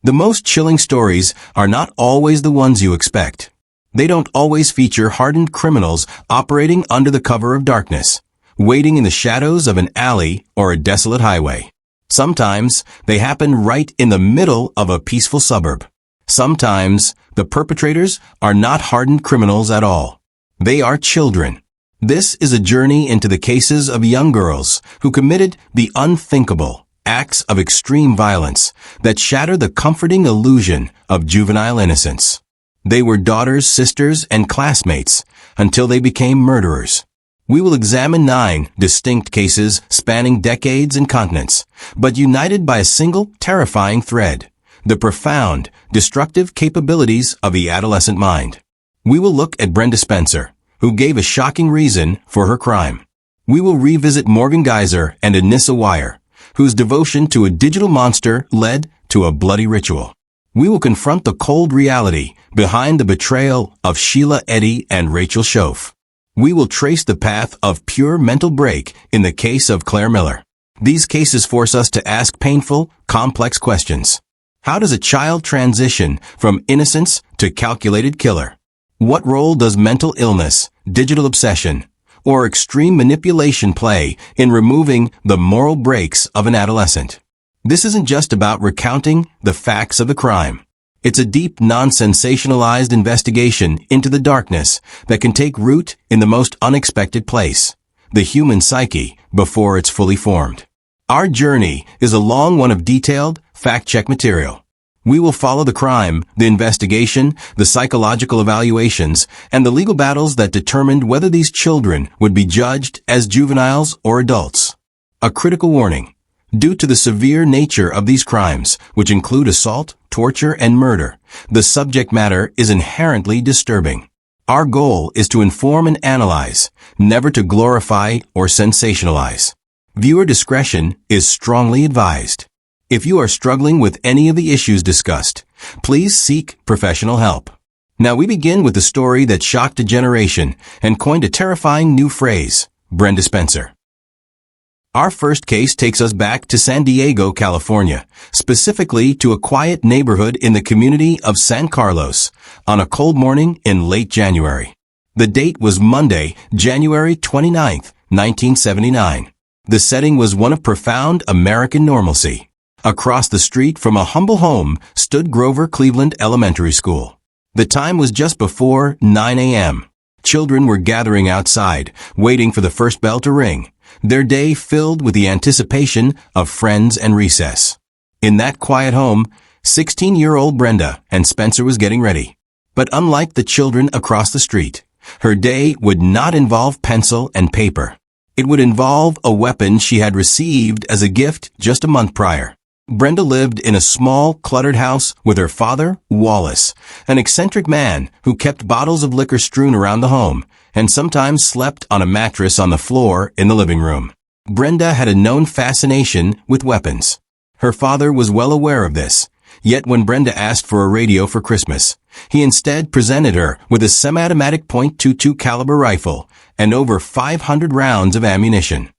The most chilling stories are not always the ones you expect. They don't always feature hardened criminals operating under the cover of darkness, waiting in the shadows of an alley or a desolate highway. Sometimes they happen right in the middle of a peaceful suburb. Sometimes the perpetrators are not hardened criminals at all. They are children. This is a journey into the cases of young girls who committed the unthinkable acts of extreme violence that shatter the comforting illusion of juvenile innocence. They were daughters, sisters, and classmates until they became murderers. We will examine 9 distinct cases spanning decades and continents, but united by a single terrifying thread: the profound, destructive capabilities of the adolescent mind. We will look at Brenda Spencer, who gave a shocking reason for her crime. We will revisit Morgan Geyser and Anissa Weier, whose devotion to a digital monster led to a bloody ritual. We will confront the cold reality behind the betrayal of Sheila, Eddy, and Rachel Shoaf. We will trace the path of pure mental break in the case of Claire Miller. These cases force us to ask painful, complex questions. How does a child transition from innocence to calculated killer? What role does mental illness, digital obsession, or extreme manipulation play in removing the moral brakes of an adolescent? This isn't just about recounting the facts of the crime. It's a deep, non-sensationalized investigation into the darkness that can take root in the most unexpected place: the human psyche before it's fully formed. Our journey is a long one of detailed, fact-check material. We will follow the crime, the investigation, the psychological evaluations, and the legal battles that determined whether these children would be judged as juveniles or adults. A critical warning: due to the severe nature of these crimes, which include assault, torture, and murder, the subject matter is inherently disturbing. Our goal is to inform and analyze, never to glorify or sensationalize. Viewer discretion is strongly advised. If you are struggling with any of the issues discussed, please seek professional help. Now we begin with the story that shocked a generation and coined a terrifying new phrase: Brenda Spencer. Our first case takes us back to San Diego, California, specifically to a quiet neighborhood in the community of San Carlos, on a cold morning in late January. The date was Monday, January 29, 1979. The setting was one of profound American normalcy. Across the street from a humble home stood Grover Cleveland Elementary School. The time was just before 9 a.m. Children were gathering outside, waiting for the first bell to ring, their day filled with the anticipation of friends and recess. In that quiet home, 16-year-old Brenda and Spencer was getting ready. But unlike the children across the street, her day would not involve pencil and paper. It would involve a weapon she had received as a gift just a month prior. Brenda lived in a small, cluttered house with her father, Wallace, an eccentric man who kept bottles of liquor strewn around the home and sometimes slept on a mattress on the floor in the living room. Brenda had a known fascination with weapons. Her father was well aware of this, yet when Brenda asked for a radio for Christmas, he instead presented her with a semi-automatic .22 caliber rifle and over 500 rounds of ammunition.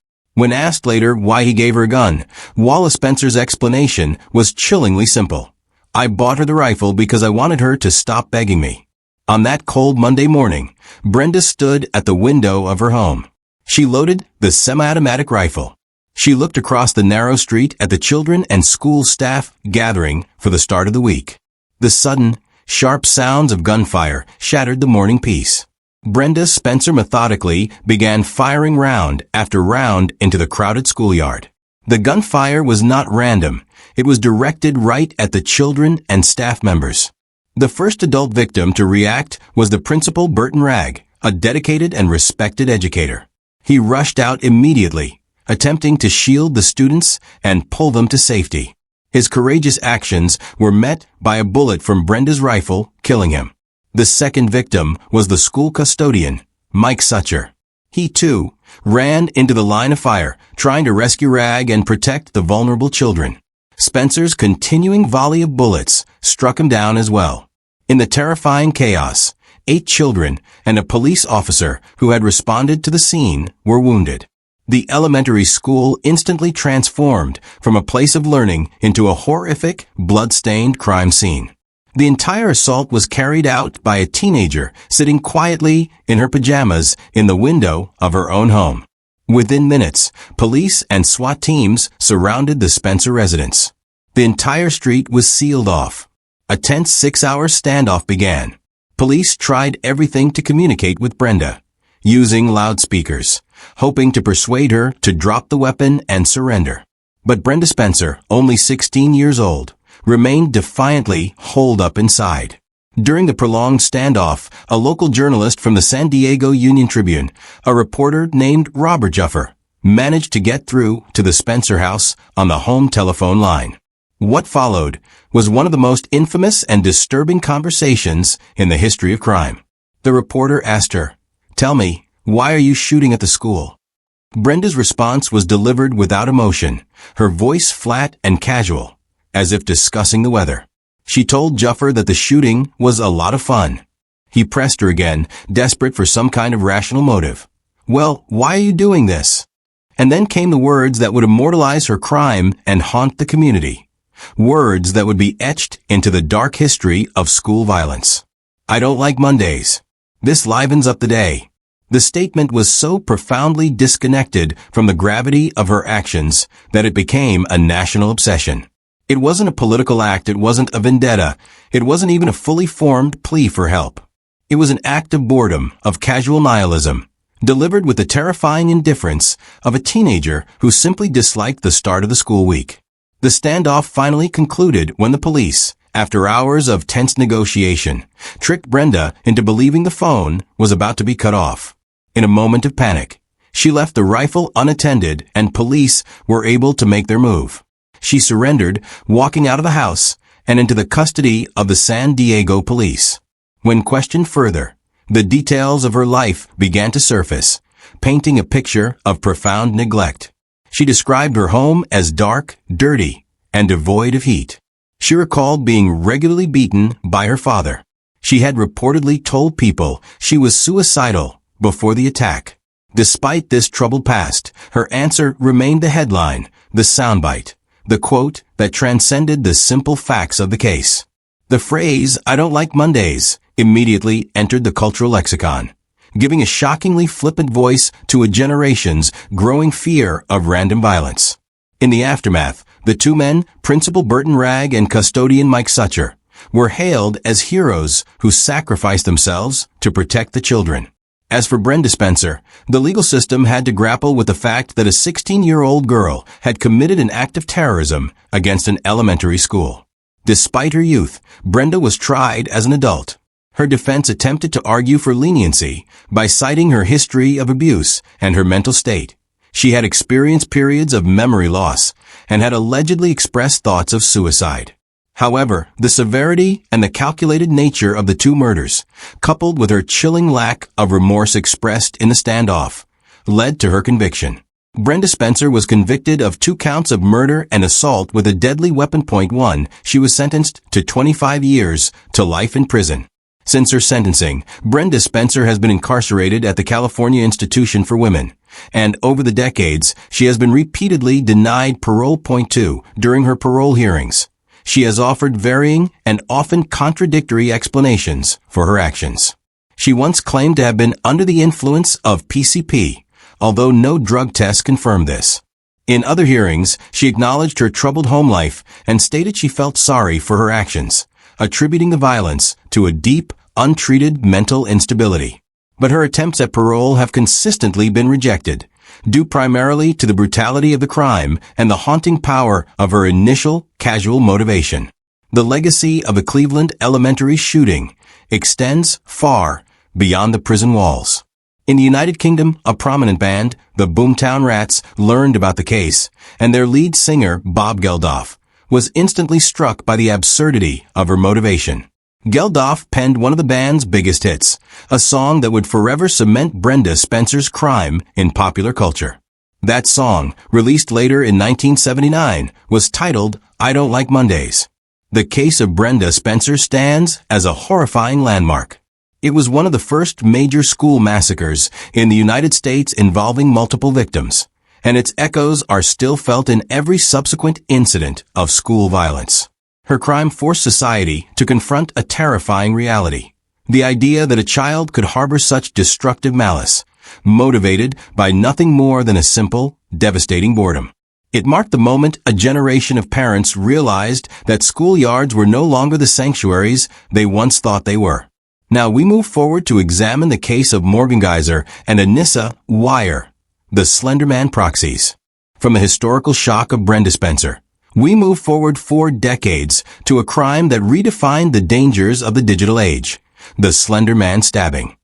When asked later why he gave her a gun, Wallace Spencer's explanation was chillingly simple: "I bought her the rifle because I wanted her to stop begging me." On that cold Monday morning, Brenda stood at the window of her home. She loaded the semi-automatic rifle. She looked across the narrow street at the children and school staff gathering for the start of the week. The sudden, sharp sounds of gunfire shattered the morning peace. Brenda Spencer methodically began firing round after round into the crowded schoolyard. The gunfire was not random. It was directed right at the children and staff members. The first adult victim to react was the principal, Burton Ragg, a dedicated and respected educator. He rushed out immediately, attempting to shield the students and pull them to safety. His courageous actions were met by a bullet from Brenda's rifle, killing him. The second victim was the school custodian, Mike Sucher. He, too, ran into the line of fire, trying to rescue Ragg and protect the vulnerable children. Spencer's continuing volley of bullets struck him down as well. In the terrifying chaos, 8 children and a police officer who had responded to the scene were wounded. The elementary school instantly transformed from a place of learning into a horrific, blood-stained crime scene. The entire assault was carried out by a teenager sitting quietly in her pajamas in the window of her own home. Within minutes, police and SWAT teams surrounded the Spencer residence. The entire street was sealed off. A tense 6-hour standoff began. Police tried everything to communicate with Brenda, using loudspeakers, hoping to persuade her to drop the weapon and surrender. But Brenda Spencer, only 16 years old, remained defiantly holed up inside. During the prolonged standoff, a local journalist from the San Diego Union Tribune, a reporter named Robert Juffer, managed to get through to the Spencer house on the home telephone line. What followed was one of the most infamous and disturbing conversations in the history of crime. The reporter asked her, "Tell me, why are you shooting at the school?" Brenda's response was delivered without emotion, her voice flat and casual, as if discussing the weather. She told Juffer that the shooting was a lot of fun. He pressed her again, desperate for some kind of rational motive. "Well, why are you doing this?" And then came the words that would immortalize her crime and haunt the community. Words that would be etched into the dark history of school violence. "I don't like Mondays. This livens up the day." The statement was so profoundly disconnected from the gravity of her actions that it became a national obsession. It wasn't a political act, it wasn't a vendetta, it wasn't even a fully formed plea for help. It was an act of boredom, of casual nihilism, delivered with the terrifying indifference of a teenager who simply disliked the start of the school week. The standoff finally concluded when the police, after hours of tense negotiation, tricked Brenda into believing the phone was about to be cut off. In a moment of panic, she left the rifle unattended and police were able to make their move. She surrendered, walking out of the house and into the custody of the San Diego police. When questioned further, the details of her life began to surface, painting a picture of profound neglect. She described her home as dark, dirty, and devoid of heat. She recalled being regularly beaten by her father. She had reportedly told people she was suicidal before the attack. Despite this troubled past, her answer remained the headline, the soundbite, the quote that transcended the simple facts of the case. The phrase, "I don't like Mondays," immediately entered the cultural lexicon, giving a shockingly flippant voice to a generation's growing fear of random violence. In the aftermath, the two men, Principal Burton Ragg and Custodian Mike Sucher, were hailed as heroes who sacrificed themselves to protect the children. As for Brenda Spencer, the legal system had to grapple with the fact that a 16-year-old girl had committed an act of terrorism against an elementary school. Despite her youth, Brenda was tried as an adult. Her defense attempted to argue for leniency by citing her history of abuse and her mental state. She had experienced periods of memory loss and had allegedly expressed thoughts of suicide. However, the severity and the calculated nature of the two murders, coupled with her chilling lack of remorse expressed in the standoff, led to her conviction. Brenda Spencer was convicted of 2 counts of murder and assault with a deadly weapon. 1. She was sentenced to 25 years to life in prison. Since her sentencing, Brenda Spencer has been incarcerated at the California Institution for Women, and over the decades, she has been repeatedly denied parole. 2. During her parole hearings, she has offered varying and often contradictory explanations for her actions. She once claimed to have been under the influence of PCP, although no drug tests confirmed this. In other hearings, she acknowledged her troubled home life and stated she felt sorry for her actions, attributing the violence to a deep, untreated mental instability. But her attempts at parole have consistently been rejected, due primarily to the brutality of the crime and the haunting power of her initial, casual motivation. The legacy of the Cleveland elementary shooting extends far beyond the prison walls. In the United Kingdom, a prominent band, the Boomtown Rats, learned about the case, and their lead singer, Bob Geldof, was instantly struck by the absurdity of her motivation. Geldof penned one of the band's biggest hits, a song that would forever cement Brenda Spencer's crime in popular culture. That song, released later in 1979, was titled, "I Don't Like Mondays." The case of Brenda Spencer stands as a horrifying landmark. It was one of the first major school massacres in the United States involving multiple victims, and its echoes are still felt in every subsequent incident of school violence. Her crime forced society to confront a terrifying reality: the idea that a child could harbor such destructive malice, motivated by nothing more than a simple, devastating boredom. It marked the moment a generation of parents realized that schoolyards were no longer the sanctuaries they once thought they were. Now we move forward to examine the case of Morgan Geyser and Anissa Weier, the Slender Man proxies. From the historical shock of Brenda Spencer, we move forward 4 decades to a crime that redefined the dangers of the digital age: the Slender Man stabbing.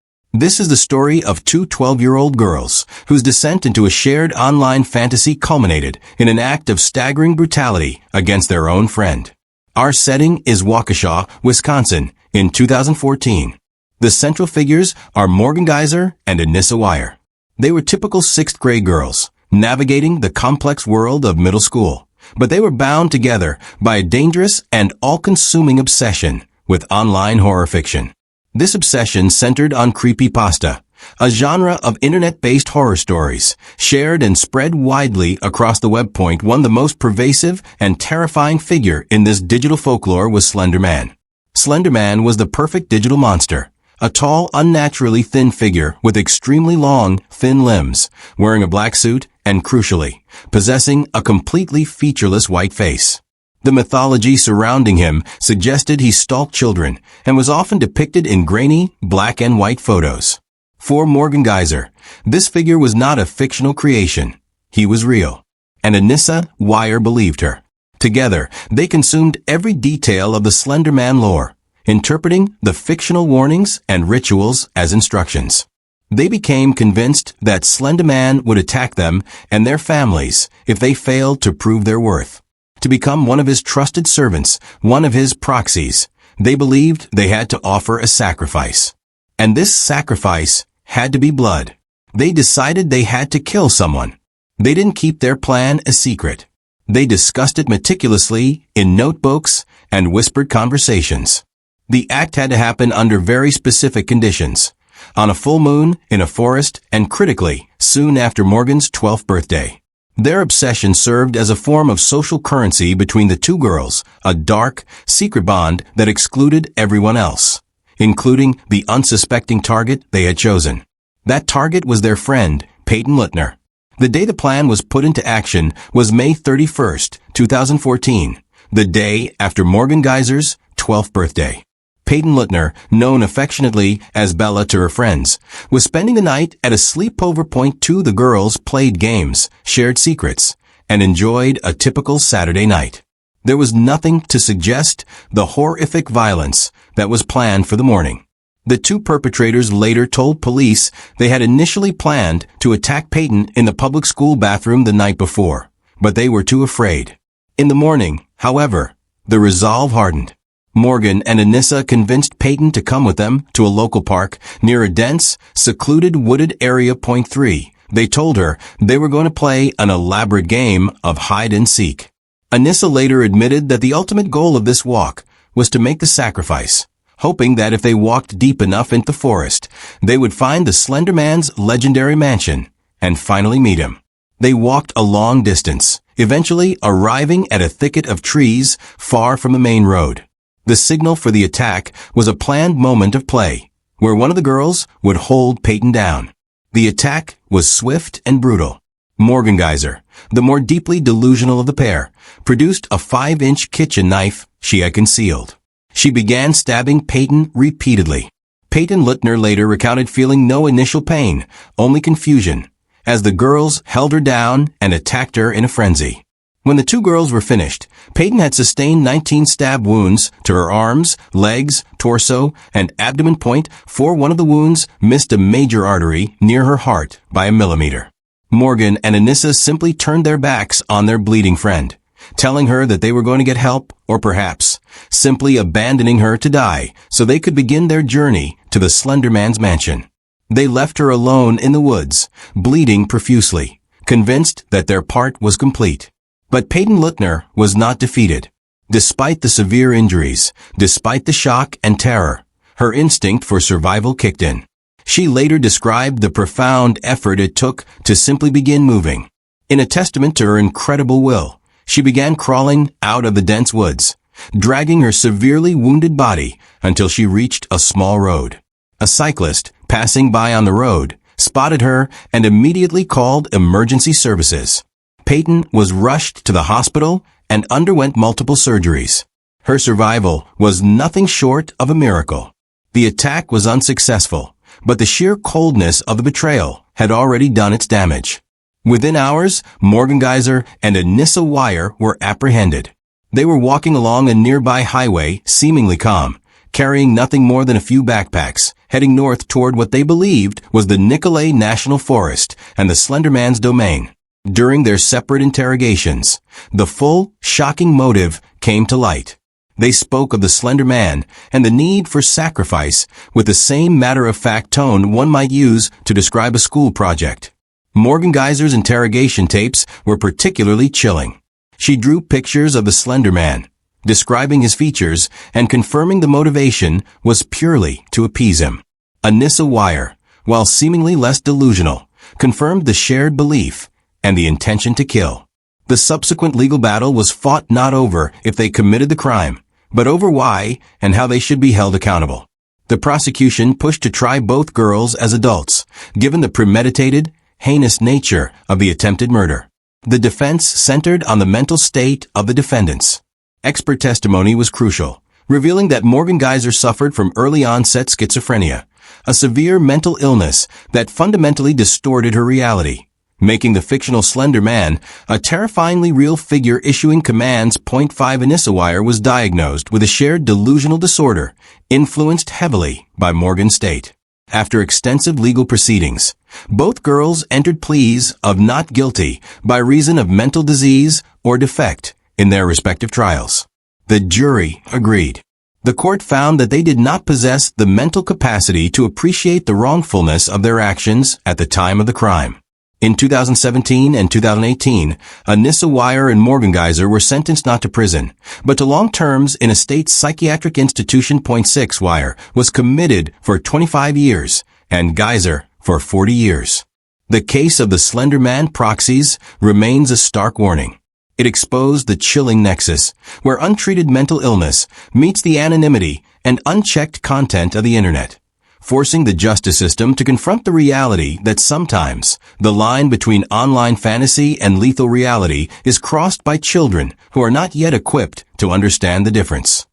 This is the story of 2 12-year-old girls whose descent into a shared online fantasy culminated in an act of staggering brutality against their own friend. Our setting is Waukesha, Wisconsin, in 2014. The central figures are Morgan Geyser and Anissa Weier. They were typical 6th grade girls, navigating the complex world of middle school, but they were bound together by a dangerous and all-consuming obsession with online horror fiction. This obsession centered on creepypasta, a genre of internet-based horror stories, shared and spread widely across the web. One of the most pervasive and terrifying figure in this digital folklore was Slender Man. Slender Man was the perfect digital monster, a tall, unnaturally thin figure with extremely long, thin limbs, wearing a black suit and, crucially, possessing a completely featureless white face. The mythology surrounding him suggested he stalked children and was often depicted in grainy, black and white photos. For Morgan Geyser, this figure was not a fictional creation. He was real. And Anissa Weier believed her. Together, they consumed every detail of the Slender Man lore, interpreting the fictional warnings and rituals as instructions. They became convinced that Slender Man would attack them and their families if they failed to prove their worth. To become one of his trusted servants, one of his proxies, they believed they had to offer a sacrifice. And this sacrifice had to be blood. They decided they had to kill someone. They didn't keep their plan a secret. They discussed it meticulously in notebooks and whispered conversations. The act had to happen under very specific conditions: on a full moon, in a forest, and critically, soon after Morgan's 12th birthday. Their obsession served as a form of social currency between the 2 girls, a dark, secret bond that excluded everyone else, including the unsuspecting target they had chosen. That target was their friend, Peyton Lutner. The day the plan was put into action was May 31st, 2014, the day after Morgan Geyser's 12th birthday. Peyton Lutner, known affectionately as Bella to her friends, was spending the night at a sleepover. 2 The girls played games, shared secrets, and enjoyed a typical Saturday night. There was nothing to suggest the horrific violence that was planned for the morning. The 2 perpetrators later told police they had initially planned to attack Peyton in the public school bathroom the night before, but they were too afraid. In the morning, however, the resolve hardened. Morgan and Anissa convinced Peyton to come with them to a local park near a dense, secluded wooded area. 3. They told her they were going to play an elaborate game of hide and seek. Anissa later admitted that the ultimate goal of this walk was to make the sacrifice, hoping that if they walked deep enough into the forest, they would find the Slender Man's legendary mansion and finally meet him. They walked a long distance, eventually arriving at a thicket of trees far from the main road. The signal for the attack was a planned moment of play, where one of the girls would hold Peyton down. The attack was swift and brutal. Morgan Geyser, the more deeply delusional of the pair, produced a 5-inch kitchen knife she had concealed. She began stabbing Peyton repeatedly. Peyton Lutner later recounted feeling no initial pain, only confusion, as the girls held her down and attacked her in a frenzy. When the 2 girls were finished, Peyton had sustained 19 stab wounds to her arms, legs, torso, and abdomen. 4 One of the wounds missed a major artery near her heart by a millimeter. Morgan and Anissa simply turned their backs on their bleeding friend, telling her that they were going to get help, or perhaps simply abandoning her to die so they could begin their journey to the Slender Man's mansion. They left her alone in the woods, bleeding profusely, convinced that their part was complete. But Peyton Lutner was not defeated. Despite the severe injuries, despite the shock and terror, her instinct for survival kicked in. She later described the profound effort it took to simply begin moving. In a testament to her incredible will, she began crawling out of the dense woods, dragging her severely wounded body until she reached a small road. A cyclist, passing by on the road, spotted her and immediately called emergency services. Peyton was rushed to the hospital and underwent multiple surgeries. Her survival was nothing short of a miracle. The attack was unsuccessful, but the sheer coldness of the betrayal had already done its damage. Within hours, Geyser and Anissa Weier were apprehended. They were walking along a nearby highway, seemingly calm, carrying nothing more than a few backpacks, heading north toward what they believed was the Nicolet National Forest and the Slender Man's domain. During their separate interrogations, the full, shocking motive came to light. They spoke of the Slender Man and the need for sacrifice with the same matter-of-fact tone one might use to describe a school project. Geyser's interrogation tapes were particularly chilling. She drew pictures of the Slender Man, describing his features and confirming the motivation was purely to appease him. Anissa Weier, while seemingly less delusional, confirmed the shared belief and the intention to kill. The subsequent legal battle was fought not over if they committed the crime, but over why and how they should be held accountable. The prosecution pushed to try both girls as adults, given the premeditated, heinous nature of the attempted murder. The defense centered on the mental state of the defendants. Expert testimony was crucial, revealing that Geyser suffered from early-onset schizophrenia, a severe mental illness that fundamentally distorted her reality, making the fictional Slender Man a terrifyingly real figure issuing commands. 5 Anissa Weier was diagnosed with a shared delusional disorder, influenced heavily by Morgan's state. After extensive legal proceedings, both girls entered pleas of not guilty by reason of mental disease or defect in their respective trials. The jury agreed. The court found that they did not possess the mental capacity to appreciate the wrongfulness of their actions at the time of the crime. In 2017 and 2018, Anissa Weier and Geyser were sentenced not to prison, but to long terms in a state psychiatric institution. 6 Weier was committed for 25 years and Geyser for 40 years. The case of the Slender Man proxies remains a stark warning. It exposed the chilling nexus where untreated mental illness meets the anonymity and unchecked content of the internet, forcing the justice system to confront the reality that sometimes the line between online fantasy and lethal reality is crossed by children who are not yet equipped to understand the difference.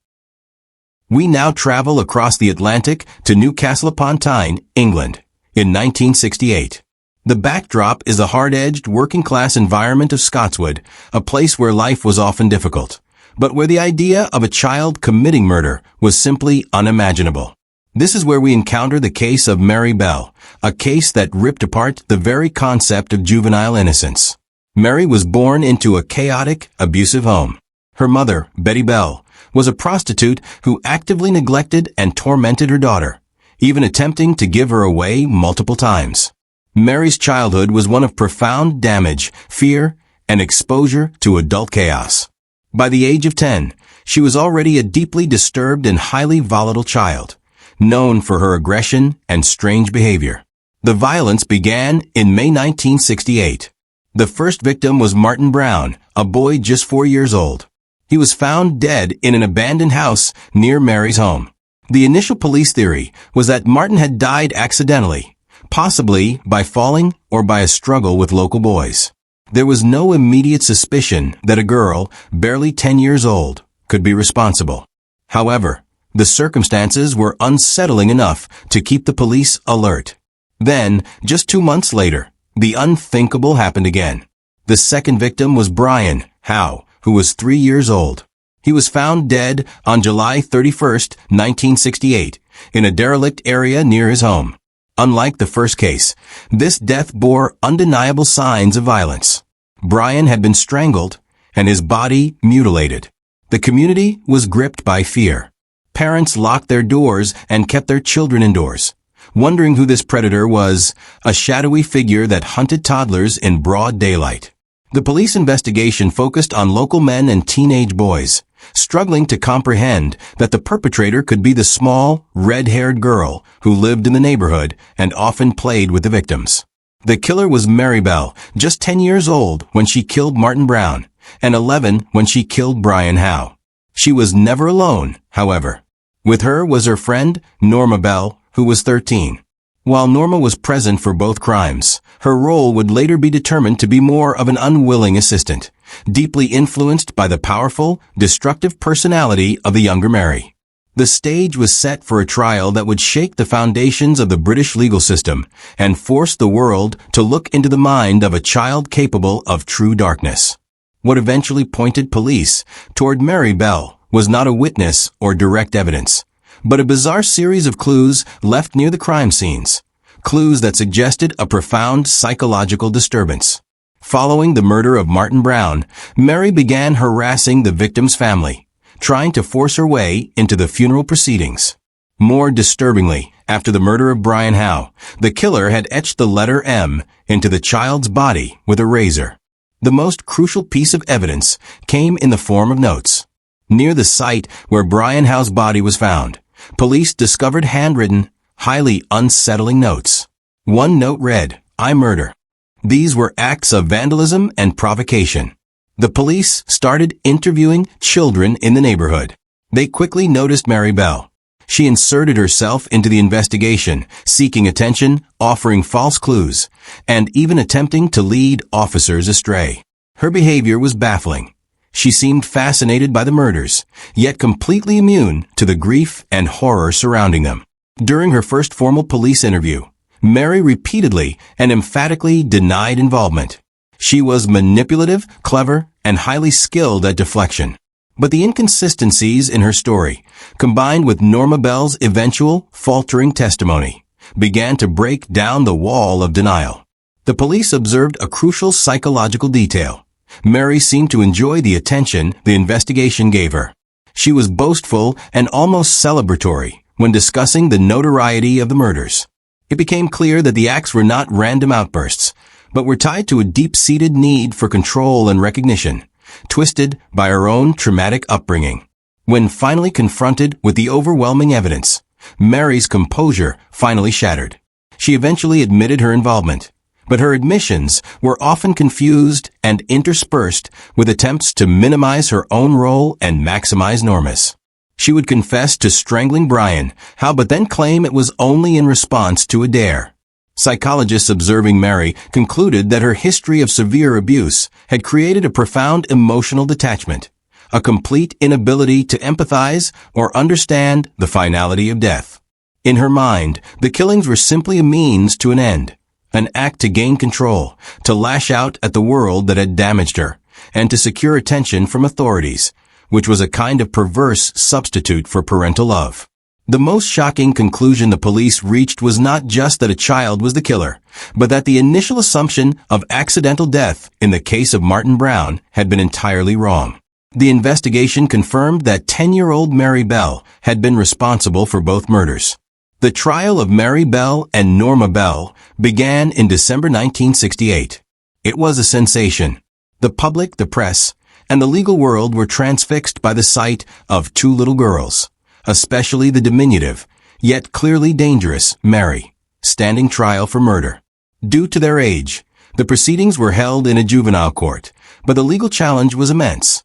We now travel across the Atlantic to Newcastle-upon-Tyne, England, in 1968. The backdrop is the hard-edged, working-class environment of Scotswood, a place where life was often difficult, but where the idea of a child committing murder was simply unimaginable. This is where we encounter the case of Mary Bell, a case that ripped apart the very concept of juvenile innocence. Mary was born into a chaotic, abusive home. Her mother, Betty Bell, was a prostitute who actively neglected and tormented her daughter, even attempting to give her away multiple times. Mary's childhood was one of profound damage, fear, and exposure to adult chaos. By the age of 10, she was already a deeply disturbed and highly volatile child, known for her aggression and strange behavior. The violence began in May 1968. The first victim was Martin Brown, a boy just 4 years old. He was found dead in an abandoned house near Mary's home. The initial police theory was that Martin had died accidentally, possibly by falling or by a struggle with local boys. There was no immediate suspicion that a girl, barely 10 years old, could be responsible. However, the circumstances were unsettling enough to keep the police alert. Then, just 2 months later, the unthinkable happened again. The second victim was Brian Howe, who was 3 years old. He was found dead on July 31, 1968, in a derelict area near his home. Unlike the first case, this death bore undeniable signs of violence. Brian had been strangled and his body mutilated. The community was gripped by fear. Parents locked their doors and kept their children indoors, wondering who this predator was, a shadowy figure that hunted toddlers in broad daylight. The police investigation focused on local men and teenage boys, struggling to comprehend that the perpetrator could be the small, red-haired girl who lived in the neighborhood and often played with the victims. The killer was Mary Bell, just 10 years old when she killed Martin Brown, and 11 when she killed Brian Howe. She was never alone, however. With her was her friend, Norma Bell, who was 13. While Norma was present for both crimes, her role would later be determined to be more of an unwilling assistant, deeply influenced by the powerful, destructive personality of the younger Mary. The stage was set for a trial that would shake the foundations of the British legal system and force the world to look into the mind of a child capable of true darkness. What eventually pointed police toward Mary Bell was not a witness or direct evidence, but a bizarre series of clues left near the crime scenes, clues that suggested a profound psychological disturbance. Following the murder of Martin Brown, Mary began harassing the victim's family, trying to force her way into the funeral proceedings. More disturbingly, after the murder of Brian Howe, the killer had etched the letter M into the child's body with a razor. The most crucial piece of evidence came in the form of notes. Near the site where Brian Howe's body was found, police discovered handwritten, highly unsettling notes. One note read, "I murder." These were acts of vandalism and provocation. The police started interviewing children in the neighborhood. They quickly noticed Mary Bell. She inserted herself into the investigation, seeking attention, offering false clues, and even attempting to lead officers astray. Her behavior was baffling. She seemed fascinated by the murders, yet completely immune to the grief and horror surrounding them. During her first formal police interview, Mary repeatedly and emphatically denied involvement. She was manipulative, clever, and highly skilled at deflection. But the inconsistencies in her story, combined with Norma Bell's eventual faltering testimony, began to break down the wall of denial. The police observed a crucial psychological detail. Mary seemed to enjoy the attention the investigation gave her. She was boastful and almost celebratory when discussing the notoriety of the murders. It became clear that the acts were not random outbursts, but were tied to a deep-seated need for control and recognition, twisted by her own traumatic upbringing. When finally confronted with the overwhelming evidence, Mary's composure finally shattered. She eventually admitted her involvement, but her admissions were often confused and interspersed with attempts to minimize her own role and maximize Norma's. She would confess to strangling Brian Howe, but then claim it was only in response to a dare. Psychologists observing Mary concluded that her history of severe abuse had created a profound emotional detachment, a complete inability to empathize or understand the finality of death. In her mind, the killings were simply a means to an end, an act to gain control, to lash out at the world that had damaged her, and to secure attention from authorities, which was a kind of perverse substitute for parental love. The most shocking conclusion the police reached was not just that a child was the killer, but that the initial assumption of accidental death in the case of Martin Brown had been entirely wrong. The investigation confirmed that 10-year-old Mary Bell had been responsible for both murders. The trial of Mary Bell and Norma Bell began in December 1968. It was a sensation. The public, the press, and the legal world were transfixed by the sight of two little girls, especially the diminutive, yet clearly dangerous, Mary, standing trial for murder. Due to their age, the proceedings were held in a juvenile court, but the legal challenge was immense.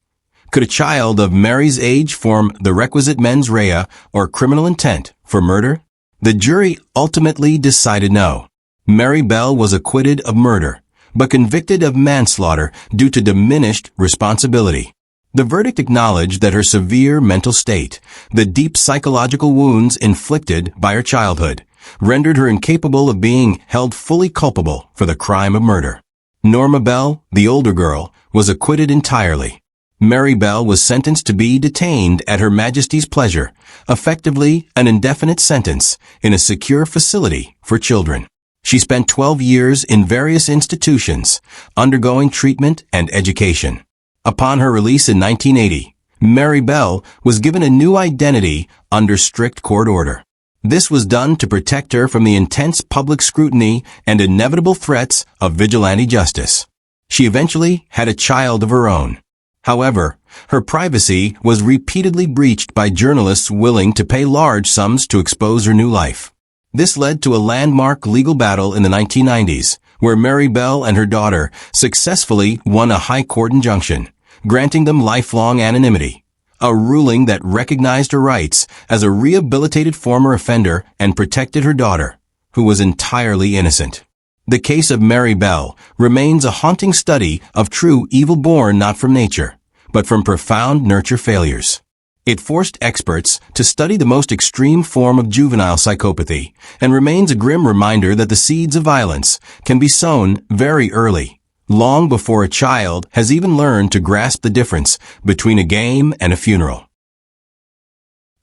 Could a child of Mary's age form the requisite mens rea or criminal intent for murder? The jury ultimately decided no. Mary Bell was acquitted of murder, but convicted of manslaughter due to diminished responsibility. The verdict acknowledged that her severe mental state, the deep psychological wounds inflicted by her childhood, rendered her incapable of being held fully culpable for the crime of murder. Norma Bell, the older girl, was acquitted entirely. Mary Bell was sentenced to be detained at Her Majesty's pleasure, effectively an indefinite sentence in a secure facility for children. She spent 12 years in various institutions, undergoing treatment and education. Upon her release in 1980, Mary Bell was given a new identity under strict court order. This was done to protect her from the intense public scrutiny and inevitable threats of vigilante justice. She eventually had a child of her own. However, her privacy was repeatedly breached by journalists willing to pay large sums to expose her new life. This led to a landmark legal battle in the 1990s, where Mary Bell and her daughter successfully won a high court injunction, granting them lifelong anonymity, a ruling that recognized her rights as a rehabilitated former offender and protected her daughter, who was entirely innocent. The case of Mary Bell remains a haunting study of true evil born not from nature, but from profound nurture failures. It forced experts to study the most extreme form of juvenile psychopathy and remains a grim reminder that the seeds of violence can be sown very early, long before a child has even learned to grasp the difference between a game and a funeral.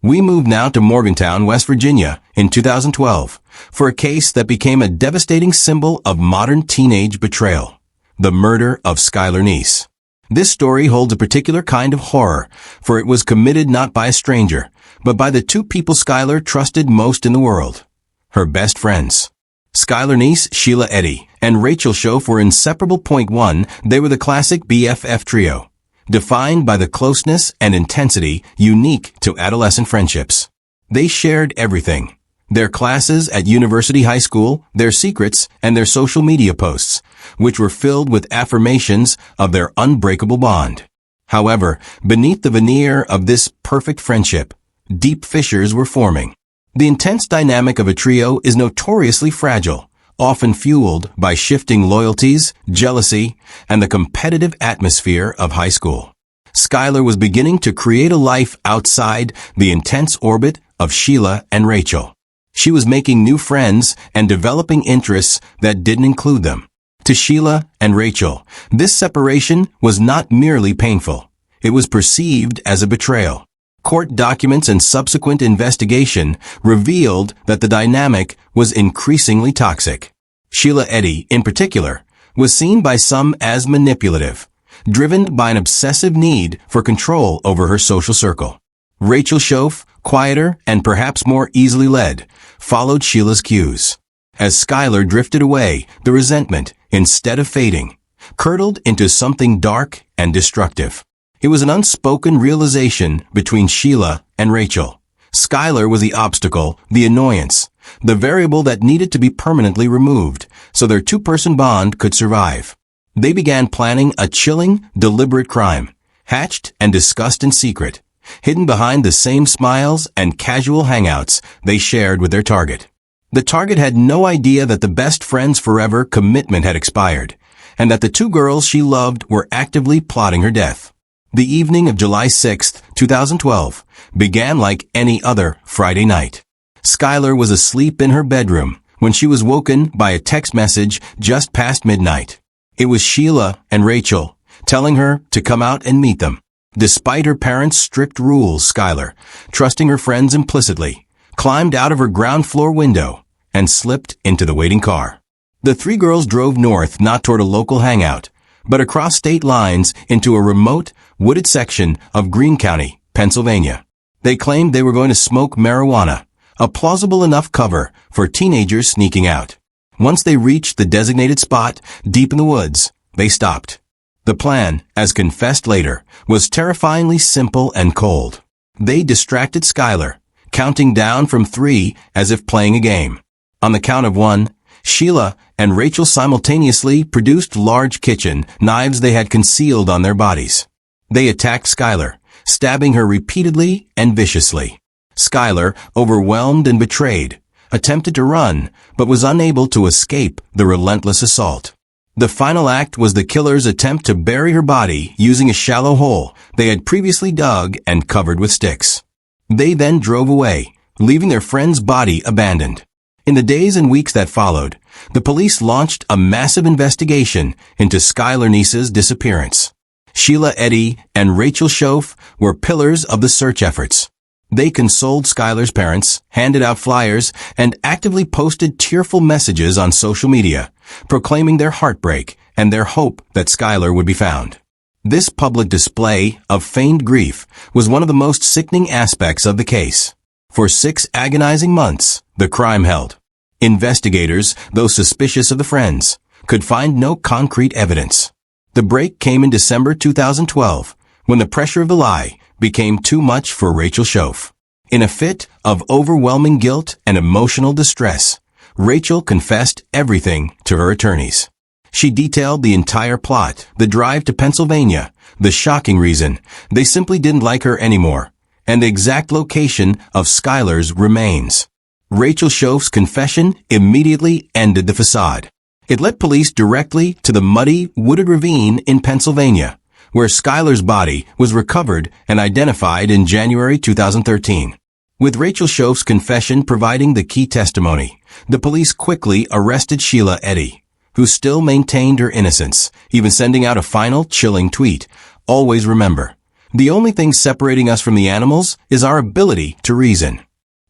We move now to Morgantown, West Virginia, in 2012, for a case that became a devastating symbol of modern teenage betrayal, the murder of Skylar Neese. This story holds a particular kind of horror, for it was committed not by a stranger, but by the two people Skylar trusted most in the world, her best friends. Skylar Neese, Sheila Eddy, and Rachel Shoaf were inseparable. 1. They were the classic BFF trio, defined by the closeness and intensity unique to adolescent friendships. They shared everything: their classes at University High School, their secrets, and their social media posts, which were filled with affirmations of their unbreakable bond. However, beneath the veneer of this perfect friendship, deep fissures were forming. The intense dynamic of a trio is notoriously fragile, often fueled by shifting loyalties, jealousy, and the competitive atmosphere of high school. Skylar was beginning to create a life outside the intense orbit of Sheila and Rachel. She was making new friends and developing interests that didn't include them. To Sheila and Rachel, this separation was not merely painful. It was perceived as a betrayal. Court documents and subsequent investigation revealed that the dynamic was increasingly toxic. Sheila Eddy, in particular, was seen by some as manipulative, driven by an obsessive need for control over her social circle. Rachel Shoaf, quieter and perhaps more easily led, followed Sheila's cues. As Skylar drifted away, the resentment, instead of fading, curdled into something dark and destructive. It was an unspoken realization between Sheila and Rachel. Skylar was the obstacle, the annoyance, the variable that needed to be permanently removed so their two-person bond could survive. They began planning a chilling, deliberate crime, hatched and discussed in secret, hidden behind the same smiles and casual hangouts they shared with their target. The target had no idea that the best friends forever commitment had expired, and that the two girls she loved were actively plotting her death. The evening of July 6, 2012, began like any other Friday night. Skylar was asleep in her bedroom when she was woken by a text message just past midnight. It was Sheila and Rachel telling her to come out and meet them. Despite her parents' strict rules, Skylar, trusting her friends implicitly, climbed out of her ground floor window and slipped into the waiting car. The three girls drove north, not toward a local hangout, but across state lines into a remote, wooded section of Greene County, Pennsylvania. They claimed they were going to smoke marijuana, a plausible enough cover for teenagers sneaking out. Once they reached the designated spot, deep in the woods, they stopped. The plan, as confessed later, was terrifyingly simple and cold. They distracted Skylar, counting down from 3 as if playing a game. On the count of 1, Sheila and Rachel simultaneously produced large kitchen knives they had concealed on their bodies. They attacked Skylar, stabbing her repeatedly and viciously. Skylar, overwhelmed and betrayed, attempted to run, but was unable to escape the relentless assault. The final act was the killer's attempt to bury her body using a shallow hole they had previously dug and covered with sticks. They then drove away, leaving their friend's body abandoned. In the days and weeks that followed, the police launched a massive investigation into Skylar Neese's disappearance. Sheila Eddy and Rachel Shoaf were pillars of the search efforts. They consoled Skylar's parents, handed out flyers, and actively posted tearful messages on social media, proclaiming their heartbreak and their hope that Skylar would be found. This public display of feigned grief was one of the most sickening aspects of the case. For 6 agonizing months, the crime held. Investigators, though suspicious of the friends, could find no concrete evidence. The break came in December 2012, when the pressure of the lie became too much for Rachel Shoaf. In a fit of overwhelming guilt and emotional distress, Rachel confessed everything to her attorneys. She detailed the entire plot, the drive to Pennsylvania, the shocking reason they simply didn't like her anymore, and the exact location of Skylar's remains. Rachel Shoaf's confession immediately ended the facade. It led police directly to the muddy, wooded ravine in Pennsylvania, where Skylar's body was recovered and identified in January 2013. With Rachel Shoaf's confession providing the key testimony, the police quickly arrested Sheila Eddy, who still maintained her innocence, even sending out a final chilling tweet. Always remember, the only thing separating us from the animals is our ability to reason.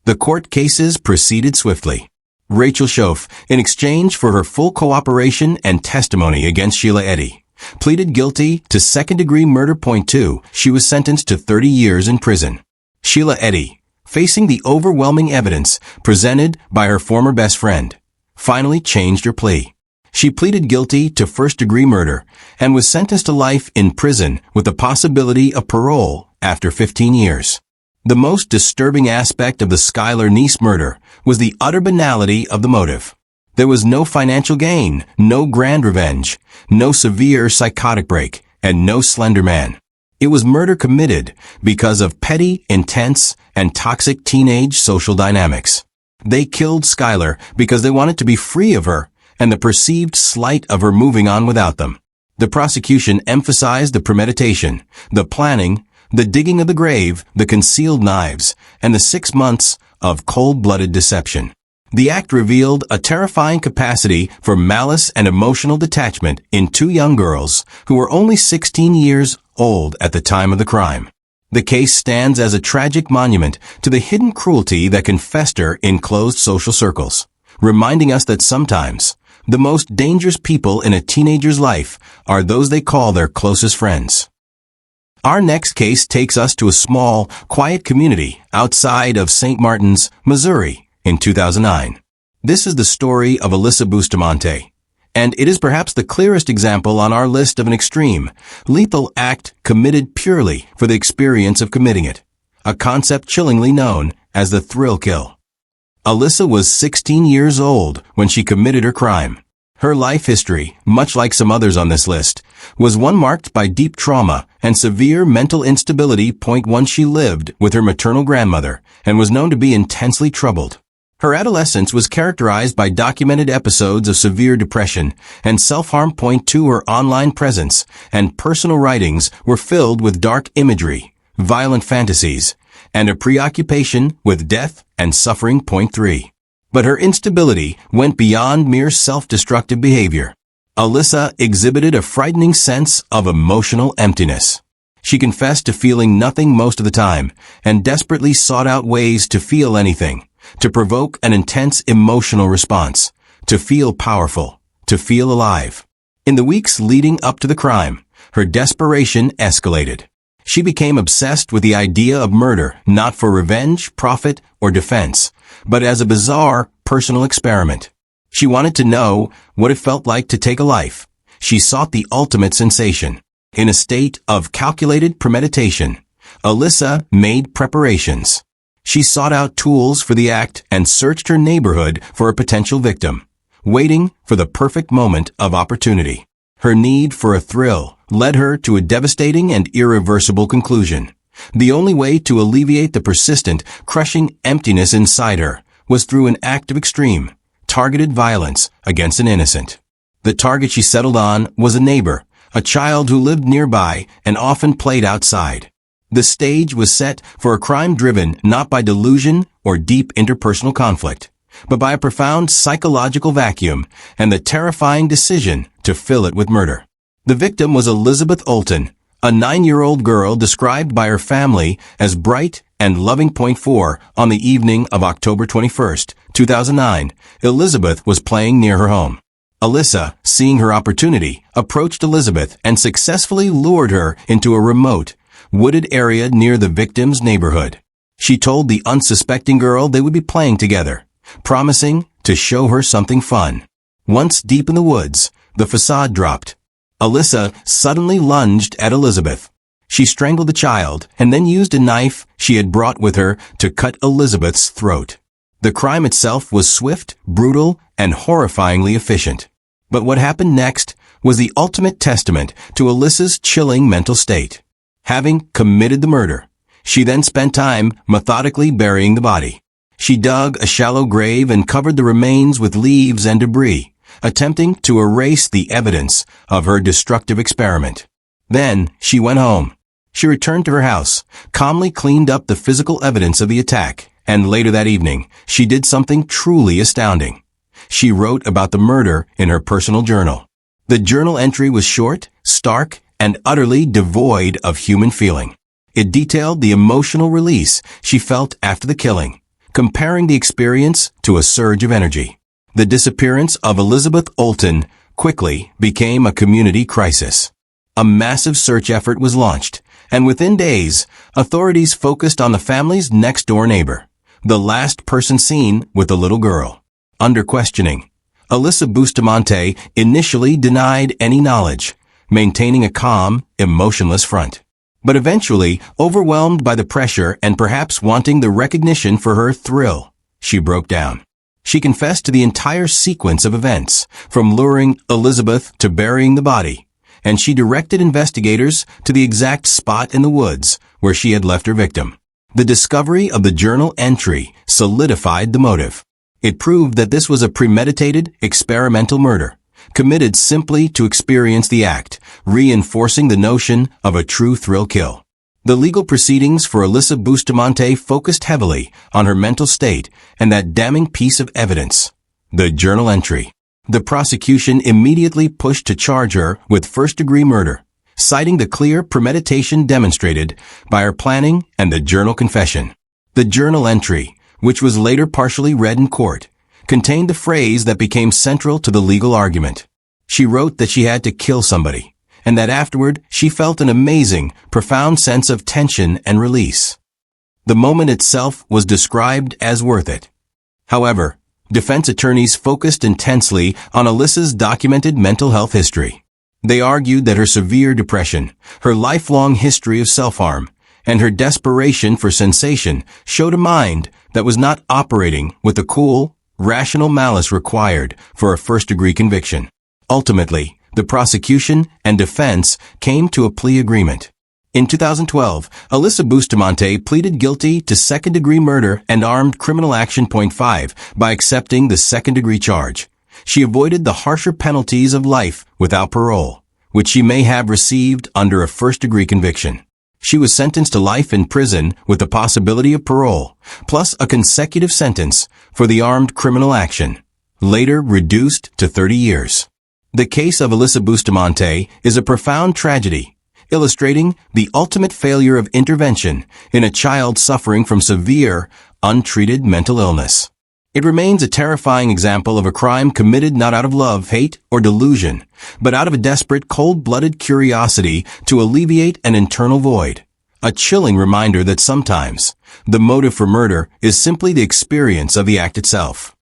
The court cases proceeded swiftly. Rachel Shoaf, in exchange for her full cooperation and testimony against Sheila Eddy, pleaded guilty to second-degree murder. 2. She was sentenced to 30 years in prison. Sheila Eddy, facing the overwhelming evidence presented by her former best friend, finally changed her plea. She pleaded guilty to first-degree murder and was sentenced to life in prison with the possibility of parole after 15 years. The most disturbing aspect of the Skylar Neese murder was the utter banality of the motive. There was no financial gain, no grand revenge, no severe psychotic break, and no Slender man. It was murder committed because of petty, intense, and toxic teenage social dynamics. They killed Skylar because they wanted to be free of her and the perceived slight of her moving on without them. The prosecution emphasized the premeditation, the planning, the digging of the grave, the concealed knives, and the 6 months of cold-blooded deception. The act revealed a terrifying capacity for malice and emotional detachment in two young girls who were only 16 years old at the time of the crime. The case stands as a tragic monument to the hidden cruelty that can fester in closed social circles, reminding us that sometimes the most dangerous people in a teenager's life are those they call their closest friends. Our next case takes us to a small, quiet community outside of St. Martin's, Missouri, in 2009. This is the story of Anissa Bustamante, and it is perhaps the clearest example on our list of an extreme, lethal act committed purely for the experience of committing it, a concept chillingly known as the thrill kill. Anissa was 16 years old when she committed her crime. Her life history, much like some others on this list, was one marked by deep trauma and severe mental instability. 1. She lived with her maternal grandmother and was known to be intensely troubled. Her adolescence was characterized by documented episodes of severe depression and self-harm. 2. Her online presence and personal writings were filled with dark imagery, violent fantasies, and a preoccupation with death and suffering. 3. But her instability went beyond mere self-destructive behavior. Anissa exhibited a frightening sense of emotional emptiness. She confessed to feeling nothing most of the time and desperately sought out ways to feel anything, to provoke an intense emotional response, to feel powerful, to feel alive. In the weeks leading up to the crime, her desperation escalated. She became obsessed with the idea of murder, not for revenge, profit, or defense, but as a bizarre, personal experiment. She wanted to know what it felt like to take a life. She sought the ultimate sensation. In a state of calculated premeditation, Anissa made preparations. She sought out tools for the act and searched her neighborhood for a potential victim, waiting for the perfect moment of opportunity. Her need for a thrill led her to a devastating and irreversible conclusion. The only way to alleviate the persistent, crushing emptiness inside her was through an act of extreme, targeted violence against an innocent. The target she settled on was a neighbor, a child who lived nearby and often played outside. The stage was set for a crime driven not by delusion or deep interpersonal conflict, but by a profound psychological vacuum and the terrifying decision to fill it with murder. The victim was Elizabeth Olton, a 9-year-old girl described by her family as bright and loving. 4. On the evening of October 21, 2009, Elizabeth was playing near her home. Anissa, seeing her opportunity, approached Elizabeth and successfully lured her into a remote, wooded area near the victim's neighborhood. She told the unsuspecting girl they would be playing together, promising to show her something fun. Once deep in the woods, the facade dropped. Anissa suddenly lunged at Elizabeth. She strangled the child and then used a knife she had brought with her to cut Elizabeth's throat. The crime itself was swift, brutal, and horrifyingly efficient. But what happened next was the ultimate testament to Alyssa's chilling mental state. Having committed the murder, she then spent time methodically burying the body. She dug a shallow grave and covered the remains with leaves and debris, attempting to erase the evidence of her destructive experiment. Then she went home. She returned to her house, calmly cleaned up the physical evidence of the attack, and later that evening, she did something truly astounding. She wrote about the murder in her personal journal. The journal entry was short, stark, and utterly devoid of human feeling. It detailed the emotional release she felt after the killing, comparing the experience to a surge of energy. The disappearance of Elizabeth Olton quickly became a community crisis. A massive search effort was launched, and within days, authorities focused on the family's next-door neighbor, the last person seen with the little girl. Under questioning, Alyssa Bustamante initially denied any knowledge, maintaining a calm, emotionless front. But eventually, overwhelmed by the pressure and perhaps wanting the recognition for her thrill, she broke down. She confessed to the entire sequence of events, from luring Elizabeth to burying the body, and she directed investigators to the exact spot in the woods where she had left her victim. The discovery of the journal entry solidified the motive. It proved that this was a premeditated, experimental murder, committed simply to experience the act, reinforcing the notion of a true thrill kill. The legal proceedings for Alyssa Bustamante focused heavily on her mental state and that damning piece of evidence, the journal entry. The prosecution immediately pushed to charge her with first-degree murder, citing the clear premeditation demonstrated by her planning and the journal confession. The journal entry, which was later partially read in court, contained the phrase that became central to the legal argument. She wrote that she had to kill somebody, and that afterward she felt an amazing, profound sense of tension and release. The moment itself was described as worth it. However, defense attorneys focused intensely on Alyssa's documented mental health history. They argued that her severe depression, her lifelong history of self-harm, and her desperation for sensation showed a mind that was not operating with the cool, rational malice required for a first-degree conviction. Ultimately, the prosecution and defense came to a plea agreement. In 2012, Alyssa Bustamante pleaded guilty to second-degree murder and armed criminal action .5 by accepting the second-degree charge. She avoided the harsher penalties of life without parole, which she may have received under a first-degree conviction. She was sentenced to life in prison with the possibility of parole, plus a consecutive sentence for the armed criminal action, later reduced to 30 years. The case of Alyssa Bustamante is a profound tragedy, illustrating the ultimate failure of intervention in a child suffering from severe, untreated mental illness. It remains a terrifying example of a crime committed not out of love, hate, or delusion, but out of a desperate, cold-blooded curiosity to alleviate an internal void. A chilling reminder that sometimes the motive for murder is simply the experience of the act itself.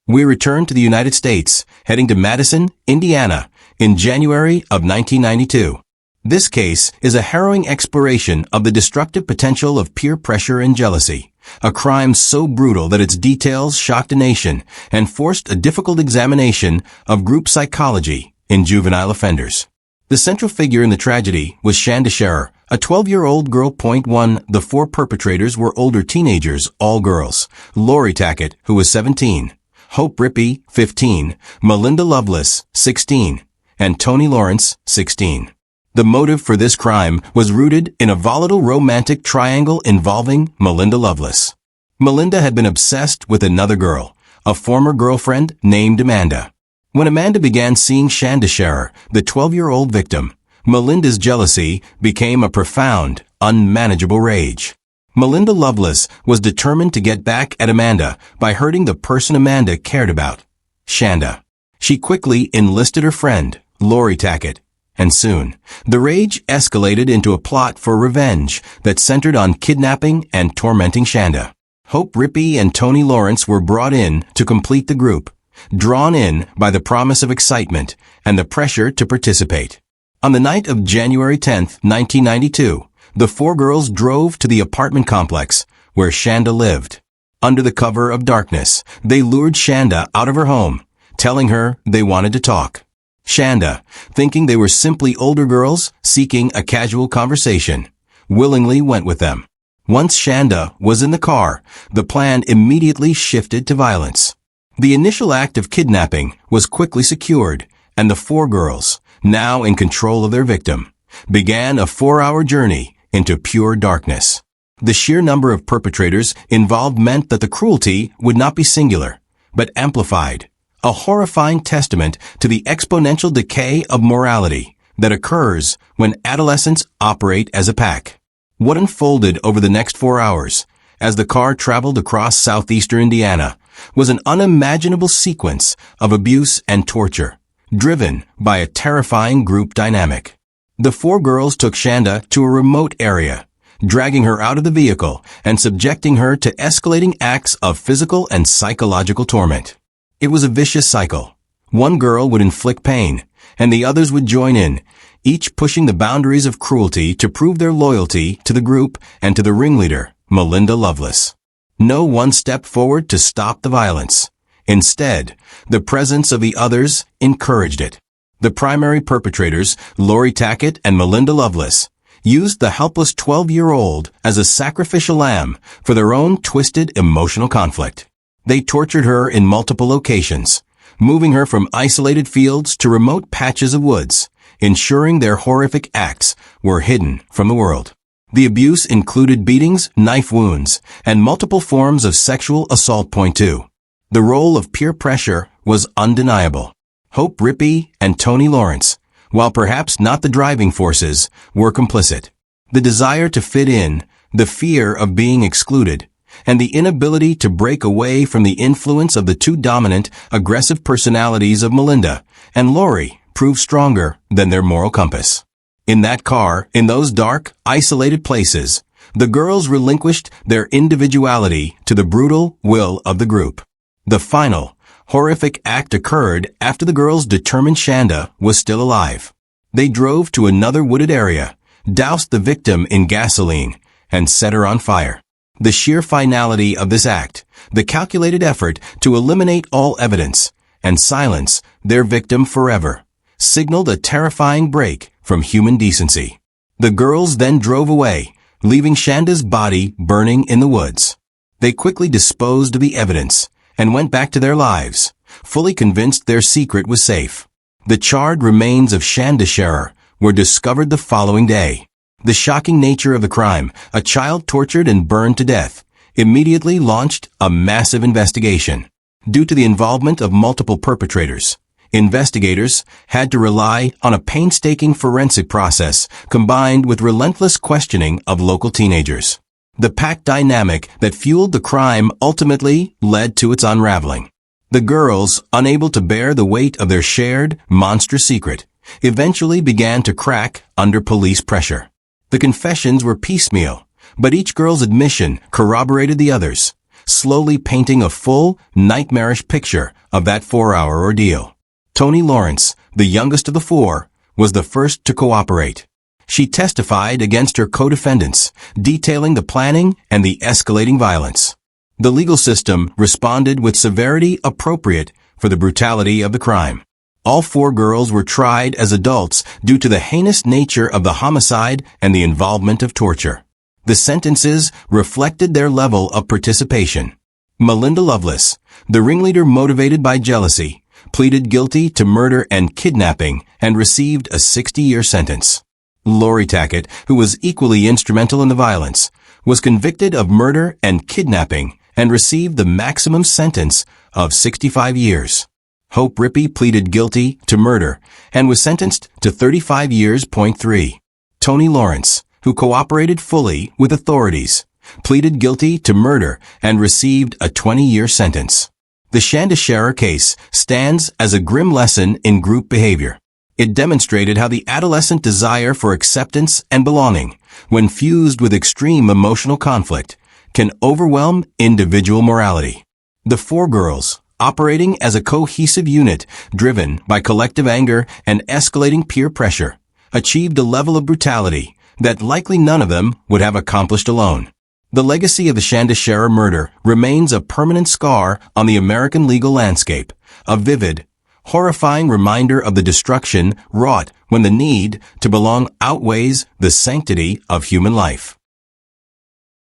We return to the United States, heading to Madison, Indiana, in January of 1992. This case is a harrowing exploration of the destructive potential of peer pressure and jealousy, a crime so brutal that its details shocked a nation and forced a difficult examination of group psychology in juvenile offenders. The central figure in the tragedy was Shanda, a 12-year-old girl. 1. The four perpetrators were older teenagers, all girls: Lori Tackett, who was 17, Hope Rippey, 15, Melinda Loveless, 16, and Tony Lawrence, 16. The motive for this crime was rooted in a volatile romantic triangle involving Melinda Loveless. Melinda had been obsessed with another girl, a former girlfriend named Amanda. When Amanda began seeing Shanda, the 12-year-old victim, Melinda's jealousy became a profound, unmanageable rage. Melinda Loveless was determined to get back at Amanda by hurting the person Amanda cared about, Shanda. She quickly enlisted her friend, Lori Tackett, and soon, the rage escalated into a plot for revenge that centered on kidnapping and tormenting Shanda. Hope Rippey and Tony Lawrence were brought in to complete the group, drawn in by the promise of excitement and the pressure to participate. On the night of January 10, 1992, the four girls drove to the apartment complex where Shanda lived. Under the cover of darkness, they lured Shanda out of her home, telling her they wanted to talk. Shanda, thinking they were simply older girls seeking a casual conversation, willingly went with them. Once Shanda was in the car, the plan immediately shifted to violence. The initial act of kidnapping was quickly secured, and the four girls, now in control of their victim, began a 4-hour journey into pure darkness. The sheer number of perpetrators involved meant that the cruelty would not be singular, but amplified, a horrifying testament to the exponential decay of morality that occurs when adolescents operate as a pack. What unfolded over the next 4 hours, as the car traveled across southeastern Indiana, was an unimaginable sequence of abuse and torture, driven by a terrifying group dynamic. The four girls took Shanda to a remote area, dragging her out of the vehicle and subjecting her to escalating acts of physical and psychological torment. It was a vicious cycle. One girl would inflict pain, and the others would join in, each pushing the boundaries of cruelty to prove their loyalty to the group and to the ringleader, Melinda Loveless. No one stepped forward to stop the violence. Instead, the presence of the others encouraged it. The primary perpetrators, Lori Tackett and Melinda Loveless, used the helpless 12-year-old as a sacrificial lamb for their own twisted emotional conflict. They tortured her in multiple locations, moving her from isolated fields to remote patches of woods, ensuring their horrific acts were hidden from the world. The abuse included beatings, knife wounds, and multiple forms of sexual assault. Point 2. The role of peer pressure was undeniable. Hope Rippey and Tony Lawrence, while perhaps not the driving forces, were complicit. The desire to fit in, the fear of being excluded, and the inability to break away from the influence of the two dominant, aggressive personalities of Melinda and Lori proved stronger than their moral compass. In that car, in those dark, isolated places, the girls relinquished their individuality to the brutal will of the group. The final, horrific act occurred after the girls determined Shanda was still alive. They drove to another wooded area, doused the victim in gasoline, and set her on fire. The sheer finality of this act, the calculated effort to eliminate all evidence and silence their victim forever, signaled a terrifying break from human decency. The girls then drove away, leaving Shanda's body burning in the woods. They quickly disposed of the evidence and went back to their lives, fully convinced their secret was safe. The charred remains of Shanda Scherer were discovered the following day. The shocking nature of the crime, a child tortured and burned to death, immediately launched a massive investigation. Due to the involvement of multiple perpetrators, investigators had to rely on a painstaking forensic process combined with relentless questioning of local teenagers. The pack dynamic that fueled the crime ultimately led to its unraveling. The girls, unable to bear the weight of their shared, monstrous secret, eventually began to crack under police pressure. The confessions were piecemeal, but each girl's admission corroborated the others, slowly painting a full, nightmarish picture of that 4-hour ordeal. Tony Lawrence, the youngest of the four, was the first to cooperate. She testified against her co-defendants, detailing the planning and the escalating violence. The legal system responded with severity appropriate for the brutality of the crime. All four girls were tried as adults due to the heinous nature of the homicide and the involvement of torture. The sentences reflected their level of participation. Melinda Loveless, the ringleader motivated by jealousy, pleaded guilty to murder and kidnapping and received a 60-year sentence. Lori Tackett, who was equally instrumental in the violence, was convicted of murder and kidnapping and received the maximum sentence of 65 years. Hope Rippey pleaded guilty to murder and was sentenced to 35 years. 3. Tony Lawrence, who cooperated fully with authorities, pleaded guilty to murder and received a 20-year sentence. The Shanda Scherer case stands as a grim lesson in group behavior. It demonstrated how the adolescent desire for acceptance and belonging, when fused with extreme emotional conflict, can overwhelm individual morality. The four girls, operating as a cohesive unit driven by collective anger and escalating peer pressure, achieved a level of brutality that likely none of them would have accomplished alone. The legacy of the Shandashera murder remains a permanent scar on the American legal landscape, a vivid, horrifying reminder of the destruction wrought when the need to belong outweighs the sanctity of human life.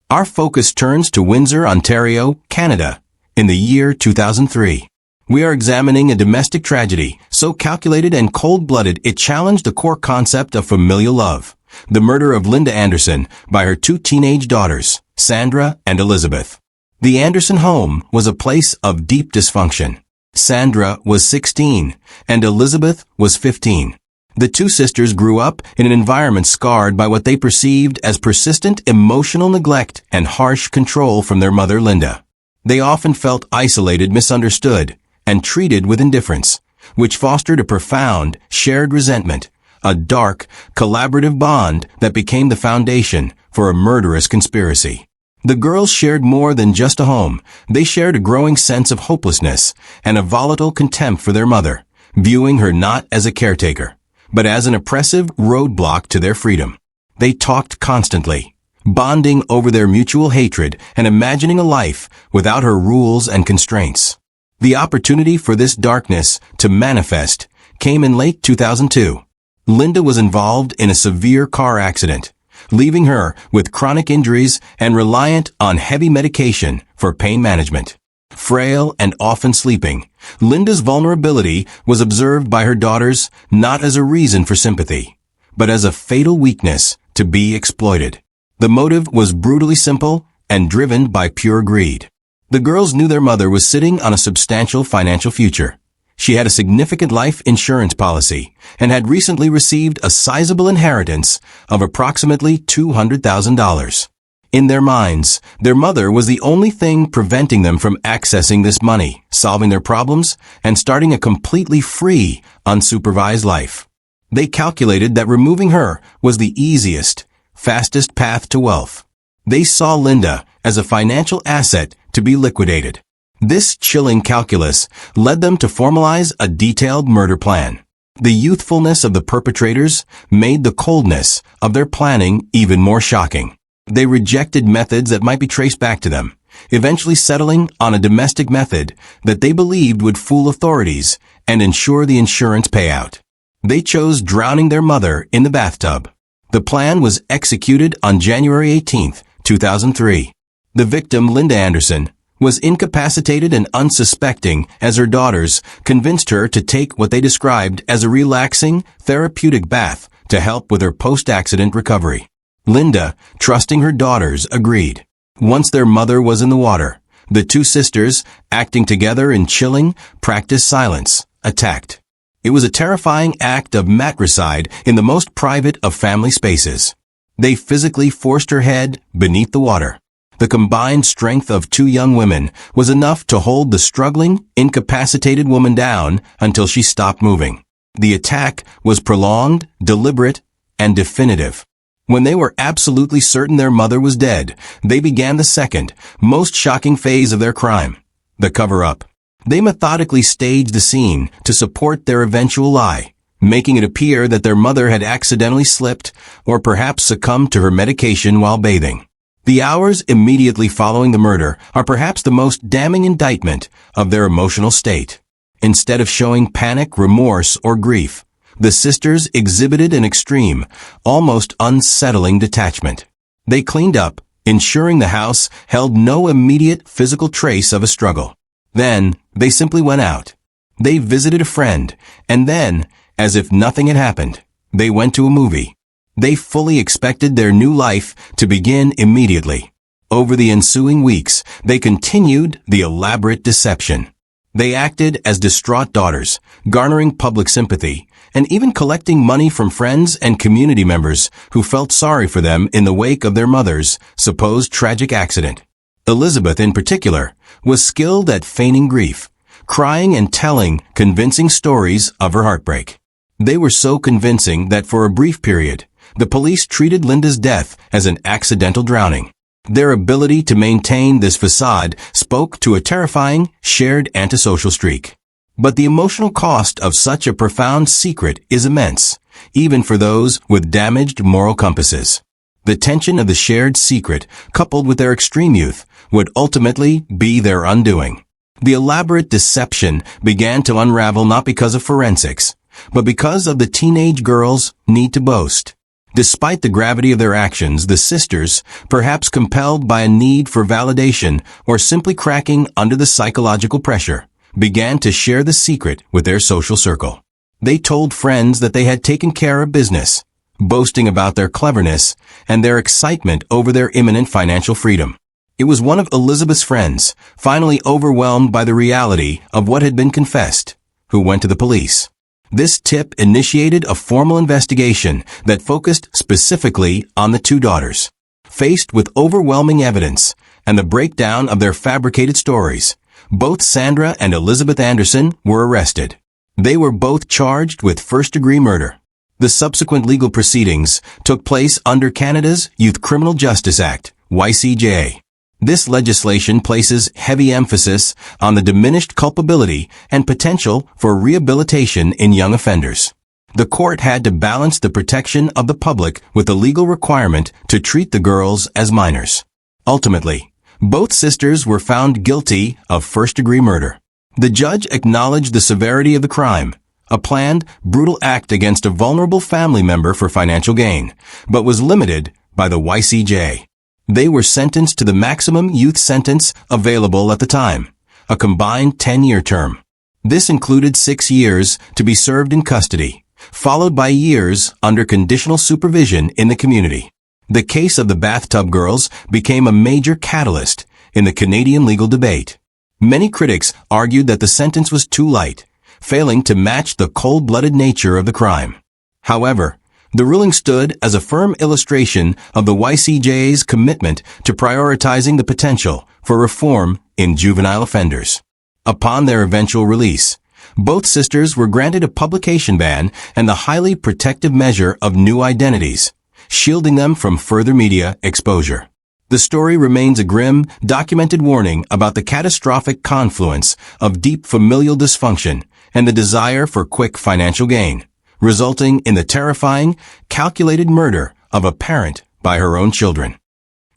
Our focus turns to Windsor, Ontario, Canada, in the year 2003. We are examining a domestic tragedy so calculated and cold-blooded it challenged the core concept of familial love. The murder of Linda Anderson by her two teenage daughters, Sandra and Elizabeth. The Anderson home was a place of deep dysfunction. Sandra was 16 and Elizabeth was 15. The two sisters grew up in an environment scarred by what they perceived as persistent emotional neglect and harsh control from their mother, Linda. They often felt isolated, misunderstood, and treated with indifference, which fostered a profound, shared resentment, a dark, collaborative bond that became the foundation for a murderous conspiracy. The girls shared more than just a home. They shared a growing sense of hopelessness and a volatile contempt for their mother, viewing her not as a caretaker, but as an oppressive roadblock to their freedom. They talked constantly, bonding over their mutual hatred and imagining a life without her rules and constraints. The opportunity for this darkness to manifest came in late 2002. Linda was involved in a severe car accident, leaving her with chronic injuries and reliant on heavy medication for pain management. Frail and often sleeping, Linda's vulnerability was observed by her daughters not as a reason for sympathy, but as a fatal weakness to be exploited. The motive was brutally simple and driven by pure greed. The girls knew their mother was sitting on a substantial financial future. She had a significant life insurance policy and had recently received a sizable inheritance of approximately $200,000. In their minds, their mother was the only thing preventing them from accessing this money, solving their problems, and starting a completely free, unsupervised life. They calculated that removing her was the easiest, fastest path to wealth. They saw Linda as a financial asset to be liquidated. This chilling calculus led them to formalize a detailed murder plan. The youthfulness of the perpetrators made the coldness of their planning even more shocking. They rejected methods that might be traced back to them, eventually settling on a domestic method that they believed would fool authorities and ensure the insurance payout. They chose drowning their mother in the bathtub. The plan was executed on January 18, 2003. The victim, Linda Anderson, was incapacitated and unsuspecting as her daughters convinced her to take what they described as a relaxing, therapeutic bath to help with her post-accident recovery. Linda, trusting her daughters, agreed. Once their mother was in the water, the two sisters, acting together in chilling, practiced silence, attacked. It was a terrifying act of matricide in the most private of family spaces. They physically forced her head beneath the water. The combined strength of two young women was enough to hold the struggling, incapacitated woman down until she stopped moving. The attack was prolonged, deliberate, and definitive. When they were absolutely certain their mother was dead, they began the second, most shocking phase of their crime, the cover-up. They methodically staged the scene to support their eventual lie, making it appear that their mother had accidentally slipped or perhaps succumbed to her medication while bathing. The hours immediately following the murder are perhaps the most damning indictment of their emotional state. Instead of showing panic, remorse, or grief, the sisters exhibited an extreme, almost unsettling detachment. They cleaned up, ensuring the house held no immediate physical trace of a struggle. Then, they simply went out. They visited a friend, and then, as if nothing had happened, they went to a movie. They fully expected their new life to begin immediately. Over the ensuing weeks, they continued the elaborate deception. They acted as distraught daughters, garnering public sympathy, and even collecting money from friends and community members who felt sorry for them in the wake of their mother's supposed tragic accident. Elizabeth, in particular, was skilled at feigning grief, crying and telling convincing stories of her heartbreak. They were so convincing that for a brief period, the police treated Linda's death as an accidental drowning. Their ability to maintain this facade spoke to a terrifying, shared antisocial streak. But the emotional cost of such a profound secret is immense, even for those with damaged moral compasses. The tension of the shared secret, coupled with their extreme youth, would ultimately be their undoing. The elaborate deception began to unravel not because of forensics, but because of the teenage girls' need to boast. Despite the gravity of their actions, the sisters, perhaps compelled by a need for validation or simply cracking under the psychological pressure, began to share the secret with their social circle. They told friends that they had taken care of business, boasting about their cleverness and their excitement over their imminent financial freedom. It was one of Elizabeth's friends, finally overwhelmed by the reality of what had been confessed, who went to the police. This tip initiated a formal investigation that focused specifically on the two daughters. Faced with overwhelming evidence and the breakdown of their fabricated stories, both Sandra and Elizabeth Anderson were arrested. They were both charged with first-degree murder. The subsequent legal proceedings took place under Canada's Youth Criminal Justice Act, YCJA. This legislation places heavy emphasis on the diminished culpability and potential for rehabilitation in young offenders. The court had to balance the protection of the public with the legal requirement to treat the girls as minors. Ultimately, both sisters were found guilty of first-degree murder. The judge acknowledged the severity of the crime, a planned, brutal act against a vulnerable family member for financial gain, but was limited by the YCJ. They were sentenced to the maximum youth sentence available at the time, a combined 10-year term. This included 6 years to be served in custody, followed by years under conditional supervision in the community. The case of the bathtub girls became a major catalyst in the Canadian legal debate. Many critics argued that the sentence was too light, failing to match the cold-blooded nature of the crime. However, the ruling stood as a firm illustration of the YCJA's commitment to prioritizing the potential for reform in juvenile offenders. Upon their eventual release, both sisters were granted a publication ban and the highly protective measure of new identities, shielding them from further media exposure. The story remains a grim, documented warning about the catastrophic confluence of deep familial dysfunction and the desire for quick financial gain, resulting in the terrifying, calculated murder of a parent by her own children.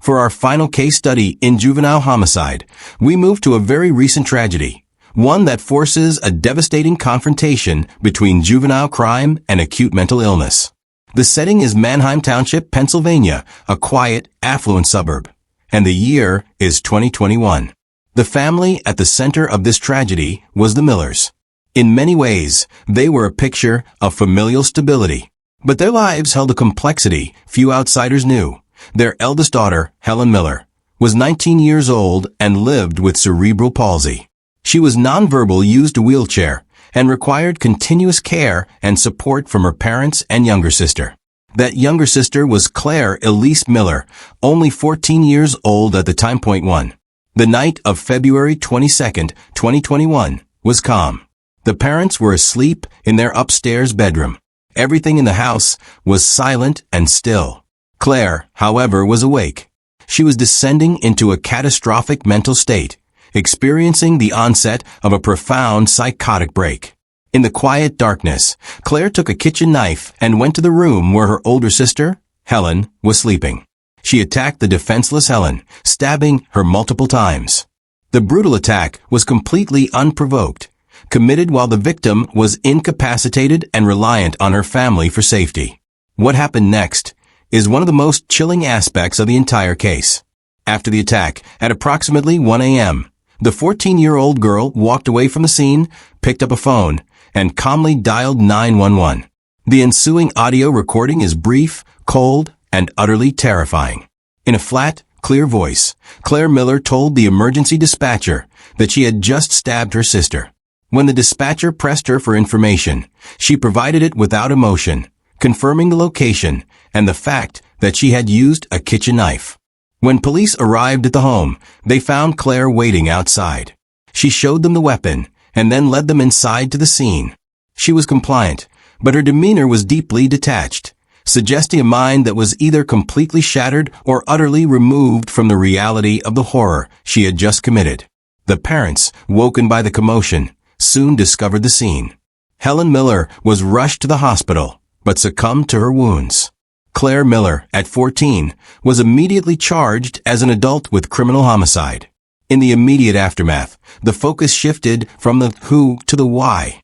For our final case study in juvenile homicide, we move to a very recent tragedy, one that forces a devastating confrontation between juvenile crime and acute mental illness. The setting is Manheim Township, Pennsylvania, a quiet, affluent suburb, and the year is 2021. The family at the center of this tragedy was the Millers. In many ways, they were a picture of familial stability. But their lives held a complexity few outsiders knew. Their eldest daughter, Helen Miller, was 19 years old and lived with cerebral palsy. She was nonverbal, used a wheelchair, and required continuous care and support from her parents and younger sister. That younger sister was Claire Elise Miller, only 14 years old at the time. One. The night of February 22, 2021, was calm. The parents were asleep in their upstairs bedroom. Everything in the house was silent and still. Claire, however, was awake. She was descending into a catastrophic mental state, experiencing the onset of a profound psychotic break. In the quiet darkness, Claire took a kitchen knife and went to the room where her older sister, Helen, was sleeping. She attacked the defenseless Helen, stabbing her multiple times. The brutal attack was completely unprovoked, committed while the victim was incapacitated and reliant on her family for safety. What happened next is one of the most chilling aspects of the entire case. After the attack, at approximately 1 a.m., the 14-year-old girl walked away from the scene, picked up a phone, and calmly dialed 911. The ensuing audio recording is brief, cold, and utterly terrifying. In a flat, clear voice, Claire Miller told the emergency dispatcher that she had just stabbed her sister. When the dispatcher pressed her for information, she provided it without emotion, confirming the location and the fact that she had used a kitchen knife. When police arrived at the home, they found Claire waiting outside. She showed them the weapon and then led them inside to the scene. She was compliant, but her demeanor was deeply detached, suggesting a mind that was either completely shattered or utterly removed from the reality of the horror she had just committed. The parents, woken by the commotion, soon discovered the scene. Helen Miller was rushed to the hospital, but succumbed to her wounds. Claire Miller, at 14, was immediately charged as an adult with criminal homicide. In the immediate aftermath, the focus shifted from the who to the why.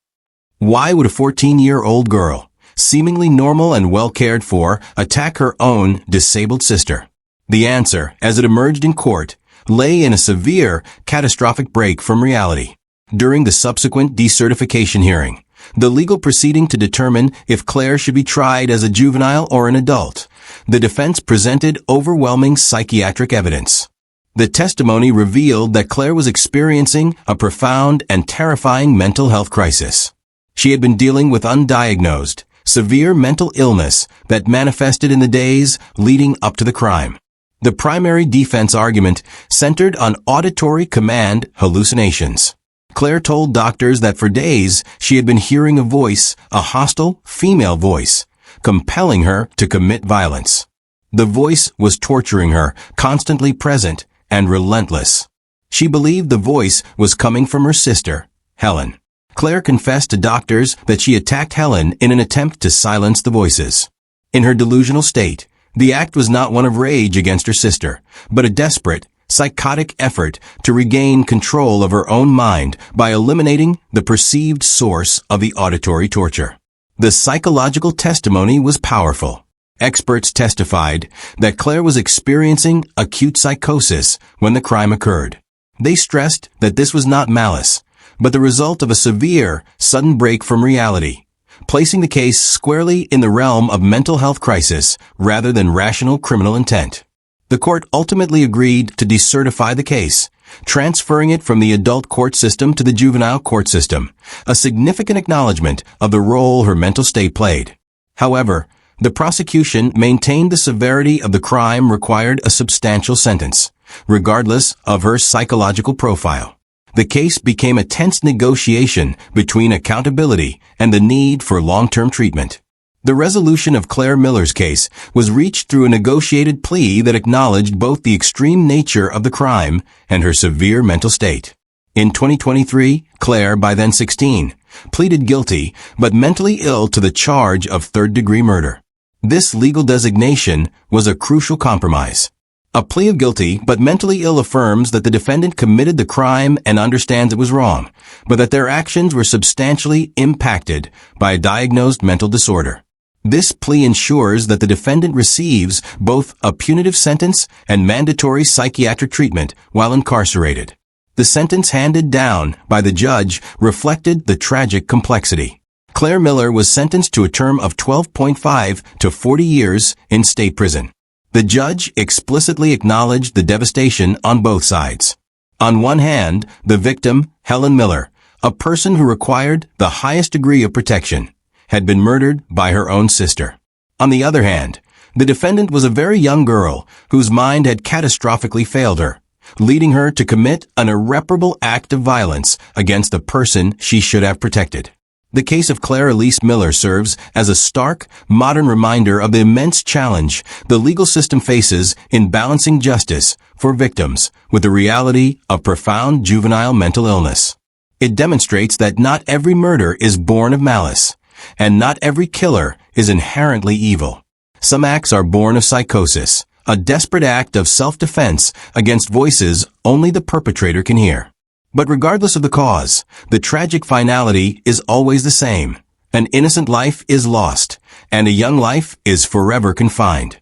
Why would a 14-year-old girl, seemingly normal and well cared for, attack her own disabled sister? The answer, as it emerged in court, lay in a severe, catastrophic break from reality. During the subsequent decertification hearing, the legal proceeding to determine if Claire should be tried as a juvenile or an adult, the defense presented overwhelming psychiatric evidence. The testimony revealed that Claire was experiencing a profound and terrifying mental health crisis. She had been dealing with undiagnosed, severe mental illness that manifested in the days leading up to the crime. The primary defense argument centered on auditory command hallucinations. Claire told doctors that for days she had been hearing a voice, a hostile female voice, compelling her to commit violence. The voice was torturing her, constantly present and relentless. She believed the voice was coming from her sister, Helen. Claire confessed to doctors that she attacked Helen in an attempt to silence the voices. In her delusional state, the act was not one of rage against her sister, but a desperate, psychotic effort to regain control of her own mind by eliminating the perceived source of the auditory torture. The psychological testimony was powerful. Experts testified that Claire was experiencing acute psychosis when the crime occurred. They stressed that this was not malice, but the result of a severe, sudden break from reality, placing the case squarely in the realm of mental health crisis rather than rational criminal intent. The court ultimately agreed to decertify the case, transferring it from the adult court system to the juvenile court system, a significant acknowledgement of the role her mental state played. However, the prosecution maintained the severity of the crime required a substantial sentence, regardless of her psychological profile. The case became a tense negotiation between accountability and the need for long-term treatment. The resolution of Claire Miller's case was reached through a negotiated plea that acknowledged both the extreme nature of the crime and her severe mental state. In 2023, Claire, by then 16, pleaded guilty but mentally ill to the charge of third-degree murder. This legal designation was a crucial compromise. A plea of guilty but mentally ill affirms that the defendant committed the crime and understands it was wrong, but that their actions were substantially impacted by a diagnosed mental disorder. This plea ensures that the defendant receives both a punitive sentence and mandatory psychiatric treatment while incarcerated. The sentence handed down by the judge reflected the tragic complexity. Claire Miller was sentenced to a term of 12.5 to 40 years in state prison. The judge explicitly acknowledged the devastation on both sides. On one hand, the victim, Helen Miller, a person who required the highest degree of protection, had been murdered by her own sister. On the other hand, the defendant was a very young girl whose mind had catastrophically failed her, leading her to commit an irreparable act of violence against the person she should have protected. The case of Claire Elise Miller serves as a stark, modern reminder of the immense challenge the legal system faces in balancing justice for victims with the reality of profound juvenile mental illness. It demonstrates that not every murder is born of malice, and not every killer is inherently evil. Some acts are born of psychosis, a desperate act of self-defense against voices only the perpetrator can hear. But regardless of the cause, the tragic finality is always the same. An innocent life is lost, and a young life is forever confined.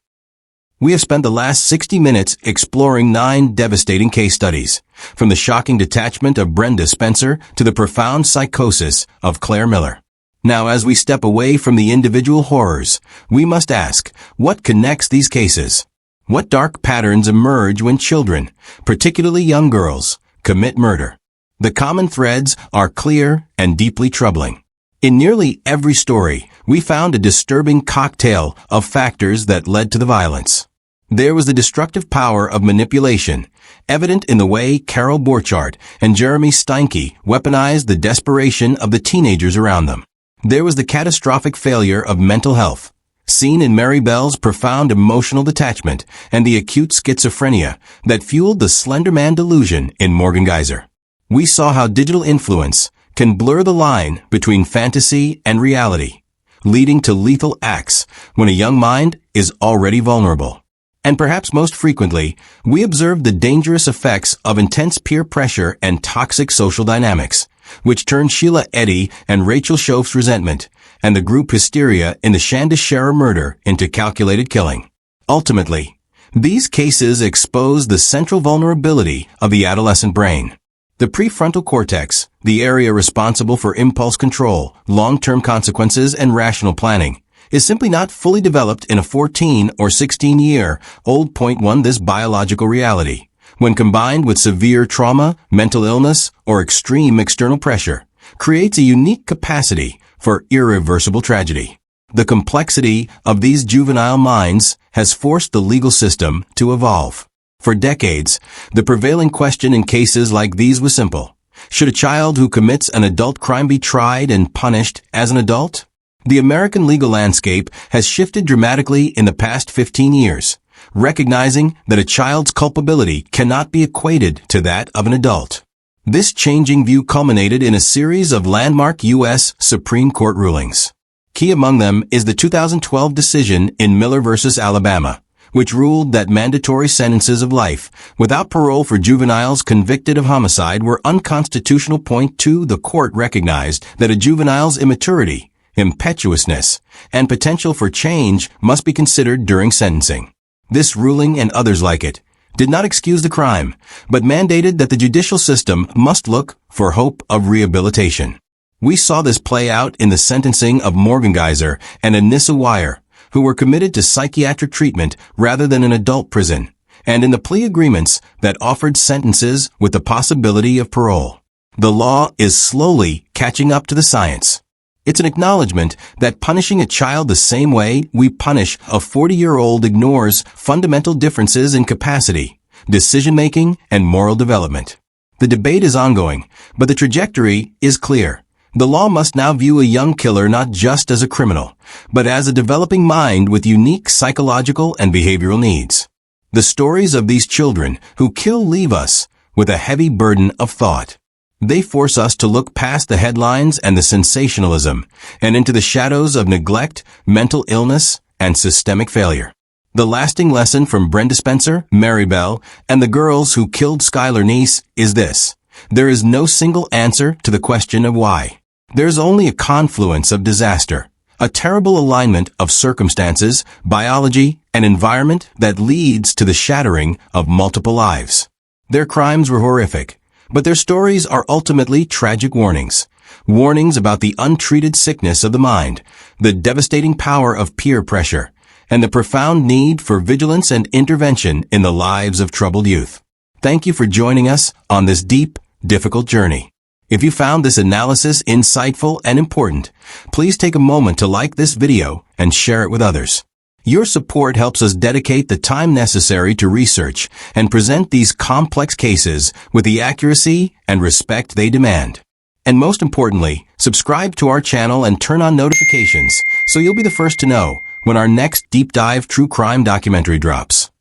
We have spent the last 60 minutes exploring 9 devastating case studies, from the shocking detachment of Brenda Spencer to the profound psychosis of Claire Miller. Now, as we step away from the individual horrors, we must ask, what connects these cases? What dark patterns emerge when children, particularly young girls, commit murder? The common threads are clear and deeply troubling. In nearly every story, we found a disturbing cocktail of factors that led to the violence. There was the destructive power of manipulation, evident in the way Carol Borchardt and Jeremy Steinke weaponized the desperation of the teenagers around them. There was the catastrophic failure of mental health, seen in Mary Bell's profound emotional detachment and the acute schizophrenia that fueled the Slender Man delusion in Morgan Geyser. We saw how digital influence can blur the line between fantasy and reality, leading to lethal acts when a young mind is already vulnerable. And perhaps most frequently, we observe the dangerous effects of intense peer pressure and toxic social dynamics, which turn Sheila, Eddy, and Rachel Shoaf's resentment and the group hysteria in the Shandishara murder into calculated killing. Ultimately, these cases expose the central vulnerability of the adolescent brain. The prefrontal cortex, the area responsible for impulse control, long-term consequences, and rational planning, is simply not fully developed in a 14 or 16-year-old. Point one, this biological reality, when combined with severe trauma, mental illness, or extreme external pressure, creates a unique capacity for irreversible tragedy. The complexity of these juvenile minds has forced the legal system to evolve. For decades, the prevailing question in cases like these was simple. Should a child who commits an adult crime be tried and punished as an adult? The American legal landscape has shifted dramatically in the past 15 years, recognizing that a child's culpability cannot be equated to that of an adult. This changing view culminated in a series of landmark U.S. Supreme Court rulings. Key among them is the 2012 decision in Miller v. Alabama, which ruled that mandatory sentences of life without parole for juveniles convicted of homicide were unconstitutional. Point two, the court recognized that a juvenile's immaturity, impetuousness, and potential for change must be considered during sentencing. This ruling and others like it did not excuse the crime, but mandated that the judicial system must look for hope of rehabilitation. We saw this play out in the sentencing of Geyser and Anissa Weier, who were committed to psychiatric treatment rather than an adult prison, and in the plea agreements that offered sentences with the possibility of parole. The law is slowly catching up to the science. It's an acknowledgement that punishing a child the same way we punish a 40-year-old ignores fundamental differences in capacity, decision-making, and moral development. The debate is ongoing, but the trajectory is clear. The law must now view a young killer not just as a criminal, but as a developing mind with unique psychological and behavioral needs. The stories of these children who kill leave us with a heavy burden of thought. They force us to look past the headlines and the sensationalism and into the shadows of neglect, mental illness, and systemic failure. The lasting lesson from Brenda Spencer, Maribel, and the girls who killed Skylar Neese is this: there is no single answer to the question of why. There's only a confluence of disaster, a terrible alignment of circumstances, biology, and environment that leads to the shattering of multiple lives. Their crimes were horrific, but their stories are ultimately tragic warnings. Warnings about the untreated sickness of the mind, the devastating power of peer pressure, and the profound need for vigilance and intervention in the lives of troubled youth. Thank you for joining us on this deep, difficult journey. If you found this analysis insightful and important, please take a moment to like this video and share it with others. Your support helps us dedicate the time necessary to research and present these complex cases with the accuracy and respect they demand. And most importantly, subscribe to our channel and turn on notifications so you'll be the first to know when our next deep dive true crime documentary drops.